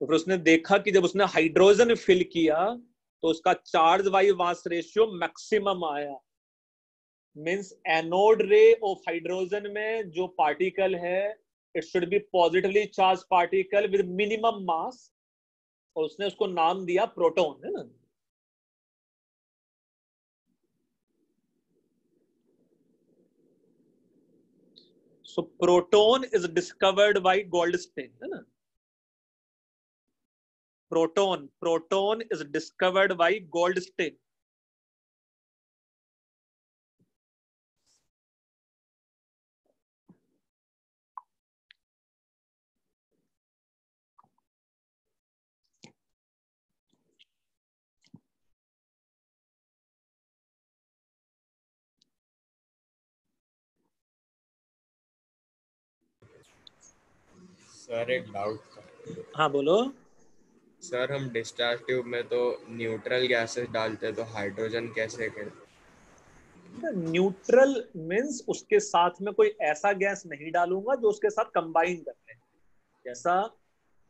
तो फिर उसने देखा कि जब उसने हाइड्रोजन फिल किया तो उसका charge by mass ratio maximum आया. Means anode ray of hydrogen में जो पार्टिकल है, it should be positively charge particle with minimum mass, और उसने उसको नाम दिया प्रोटॉन, है ना. So proton is discovered by Goldstein, है ना. Proton is discovered by Goldstein. Sir एक डाउट था. हाँ बोलो. सर हम डिस्चार्ज ट्यूब में तो न्यूट्रल गैसेस डालते हैं, तो हाइड्रोजन कैसे करते? न्यूट्रल मींस उसके साथ में कोई ऐसा गैस नहीं डालूंगा जो उसके साथ कंबाइन कर ले. जैसा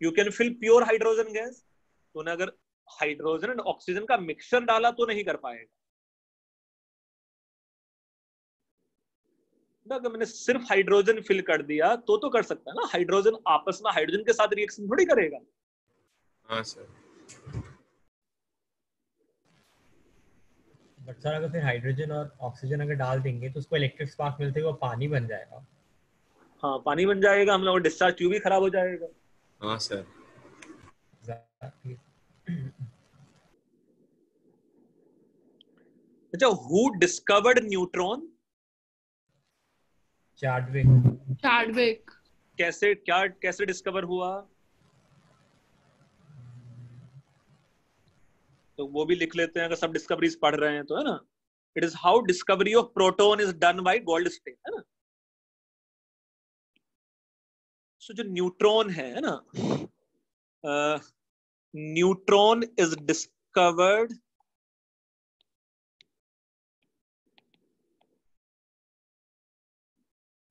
you can fill pure hydrogen gas, तूने अगर हाइड्रोजन एंड ऑक्सीजन का मिक्सचर डाला तो नहीं कर पाएगा. अगर मैंने सिर्फ हाइड्रोजन फिल कर दिया तो कर सकता है ना. हाइड्रोजन आपस में हाइड्रोजन के साथ रिएक्शन थोड़ी करेगा. हाँ सर. बट सर अगर फिर हाइड्रोजन और ऑक्सीजन अगर डाल देंगे तो उसको इलेक्ट्रिक स्पार्क मिलते हुए पानी बन जाएगा. हाँ पानी बन जाएगा, हम लोग डिस्चार्ज ट्यूब भी खराब हो जाएगा. हाँ सर. अच्छा, हु डिस्कवर्ड न्यूट्रॉन? चार्डविक. कैसे डिस्कवर हुआ? तो वो भी लिख लेते हैं अगर सब डिस्कवरीज पढ़ रहे हैं तो, है ना. It is how discovery of proton is done by Goldstein, है ना. सो जो न्यूट्रॉन है ना, neutron is discovered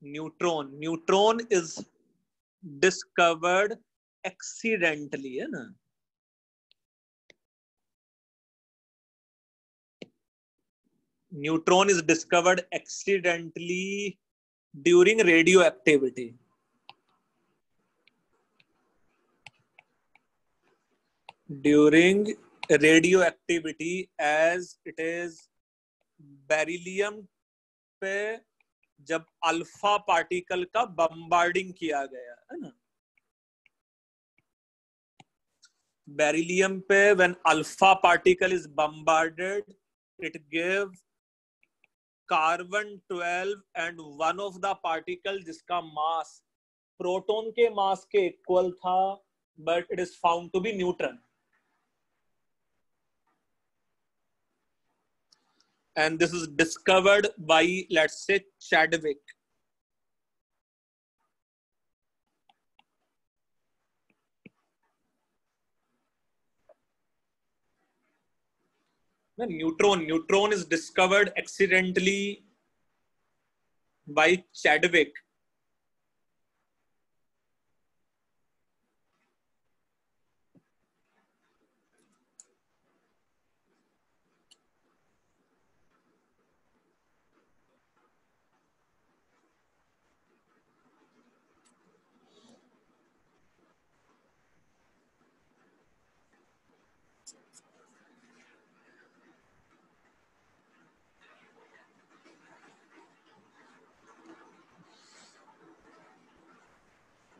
neutron is discovered accidentally, है ना. Neutron is discovered accidentally during radioactivity. During radioactivity as it is beryllium पे जब alpha particle का बम्बार्डिंग किया गया है ना, बेरिलियम पे when alpha particle is bombarded it give carbon 12 and one of the particle जिसका मास प्रोटॉन के मास के इक्वल था, but it is found to be neutron. And this is discovered by, let's say, Chadwick. Neutron is discovered accidentally by Chadwick.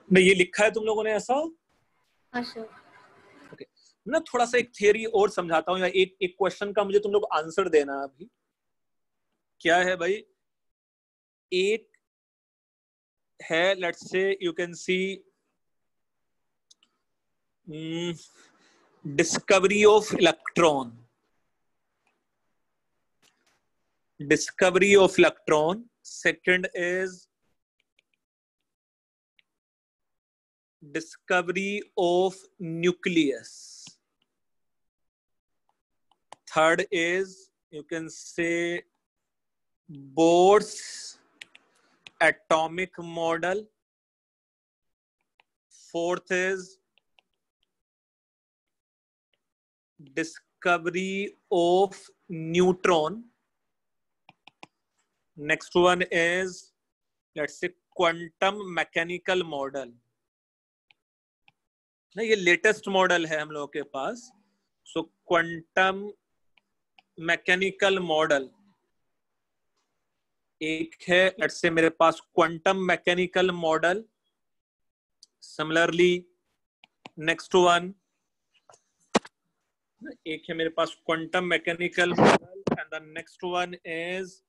मैं ये लिखा है तुम लोगों ने ऐसा? ओके, मैं थोड़ा सा एक थियरी और समझाता हूँ, या एक क्वेश्चन का मुझे तुम लोग आंसर देना अभी. क्या है भाई? एक है, let's say you can see discovery of electron. Second is discovery of nucleus. Third is, you can say, Bohr's atomic model. Fourth is discovery of neutron. Next one is, let's say, quantum mechanical model. ना ये latest model है हम लोगों के पास. So quantum mechanical model एक है, let's say मेरे पास quantum mechanical model. Similarly next one, एक है मेरे पास quantum mechanical model, and the next one is,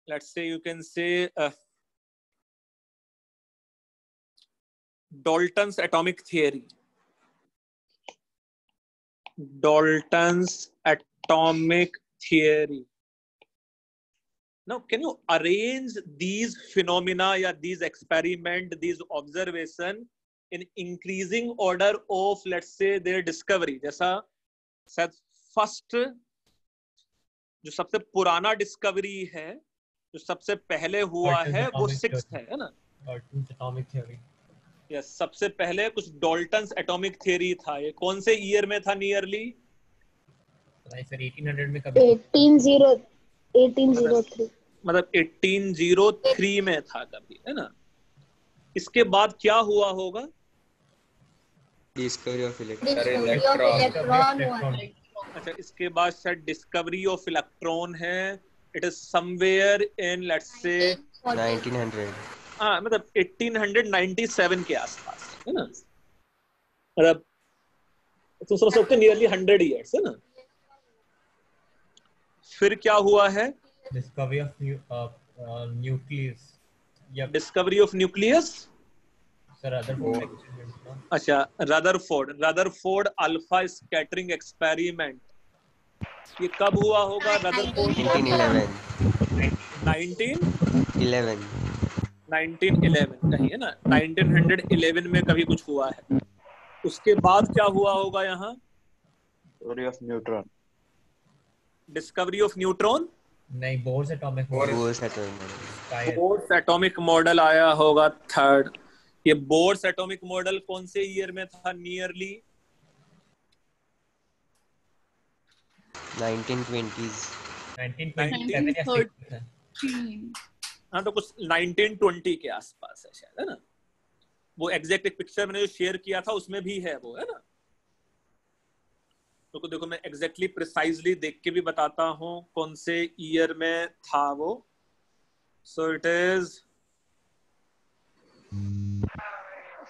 let's say you can say Dalton's atomic theory. Now, can you arrange these phenomena, या these experiment, these observation in increasing order of, let's say, their discovery? जैसा first जो सबसे पुराना discovery है, जो सबसे पहले हुआ है, वो 6th है ना? Dalton's atomic theory. यस, सबसे पहले कुछ डॉल्टन्स एटॉमिक थ्योरी था. ये कौन से ईयर में था नियरली? सर 1800 में कभी 1803 मतलब 1803 में था कभी, है ना? इसके बाद क्या हुआ होगा? Discovery of electron. अच्छा, इसके बाद शायद डिस्कवरी ऑफ इलेक्ट्रॉन है. It is somewhere in, let's say, 1900. हाँ, मतलब 1897 के आसपास, है ना? मतलब तुम समझ सकते हो नियरली 100 इयर्स, है ना? फिर क्या हुआ है? Discovery of nucleus. या discovery of nucleus. Sir Rutherford. अच्छा, रदरफोर्ड अल्फा स्कैटरिंग एक्सपेरिमेंट. ये कब हुआ होगा? रदरफोर्ड 1911 कहीं, है ना? 1911 में कभी कुछ हुआ है. उसके बाद क्या हुआ होगा यहाँ? Theory of neutron. Discovery of neutron नहीं, बोर्स एटॉमिक मॉडल आया होगा थर्ड. ये बोर्स एटॉमिक मॉडल कौन से ईयर में था नियरली? 1920s. 1913. हाँ, तो कुछ 1920 के आसपास है शायद, है ना? वो एग्जैक्ट एक पिक्चर मैंने जो शेयर किया था उसमें भी है वो, है ना? तो देखो मैं एग्जैक्टली प्रिसाइजली देख के भी बताता हूँ कौन से ईयर में था वो. So it is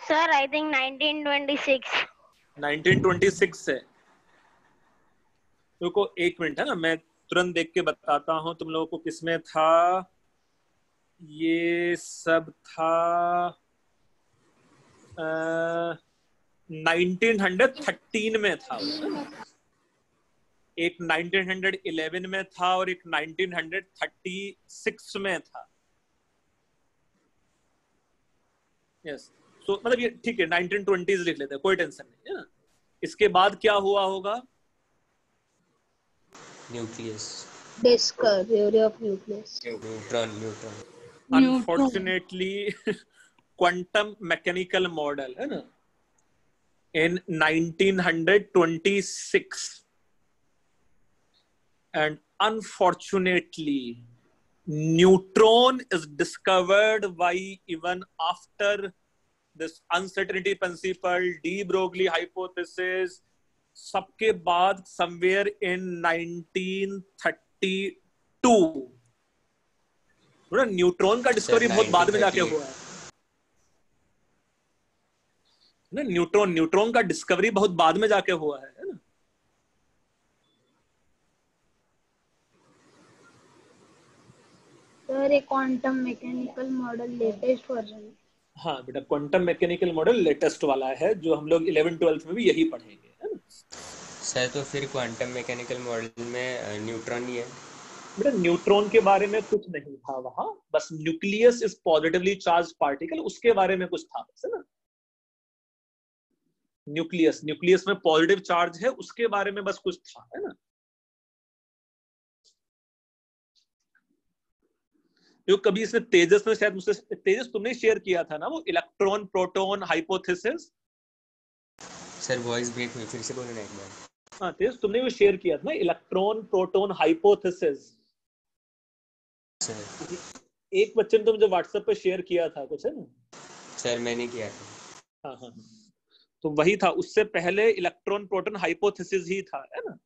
sir I think 1926. 1926 है. देखो एक मिनट है ना, मैं तुरंत देख के बताता हूँ तुम लोगों को किसमें था. ये सब था 1913 में था. एक 1911 में था और एक 1936 में था. यस. तो मतलब ये ठीक है, 1920s लिख लेते हैं, कोई टेंशन नहीं है ना. इसके बाद क्या हुआ होगा? Nucleus. Discovery of nucleus. Neutron. Unfortunately quantum mechanical model है ना, in 1926, and unfortunately neutron is discovered by even after this uncertainty principle, de Broglie hypothesis, सबके बाद somewhere in 1932. न्यूट्रॉन का डिस्कवरी बहुत बाद में जाके हुआ है ना. न्यूट्रॉन का डिस्कवरी बहुत बाद में जाके हुआ है ना. सर ये quantum mechanical model latest version. हाँ बेटा, क्वांटम मैकेनिकल मॉडल लेटेस्ट वाला है जो हम लोग 11th-12th में भी यही पढ़ेंगे है ना. सर तो फिर क्वांटम मैकेनिकल मॉडल में न्यूट्रॉन ही है बेटा. न्यूट्रॉन के बारे में कुछ नहीं था वहां, बस nucleus is positively charge particle, उसके बारे में कुछ था बस है ना. न्यूक्लियस में पॉजिटिव चार्ज है, उसके बारे में बस कुछ था है ना. जो कभी इसने तेजस में, शायद मुझसे तेजस तुमने शेयर किया था ना वो electron proton hypothesis. Sir voice break हुई, फिर से बोलना एक बार. हाँ तेजस, तुमने वो शेयर किया था ना इलेक्ट्रॉन प्रोटॉन हाइपोथेसिस. सर एक बच्चे ने तो मुझे व्हाट्सएप पे शेयर किया था कुछ है ना. सर मैंने किया था. हाँ, तो वही था. उससे पहले इलेक्ट्रॉन प्रोटॉन हाइपोथेसिस ही था है ना.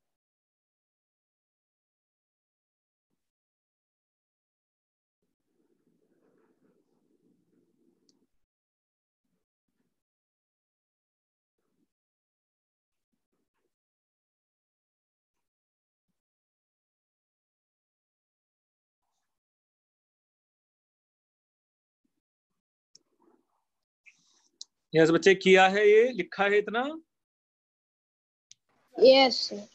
यस बच्चे, किया है, ये लिखा है इतना. Yes sir.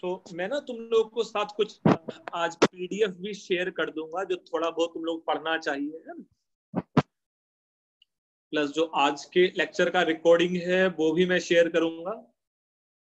सो मैं ना तुम लोग को साथ कुछ आज पीडीएफ भी शेयर कर दूंगा जो थोड़ा बहुत तुम लोग पढ़ना चाहिए है ना. प्लस जो आज के लेक्चर का रिकॉर्डिंग है वो भी मैं शेयर करूंगा.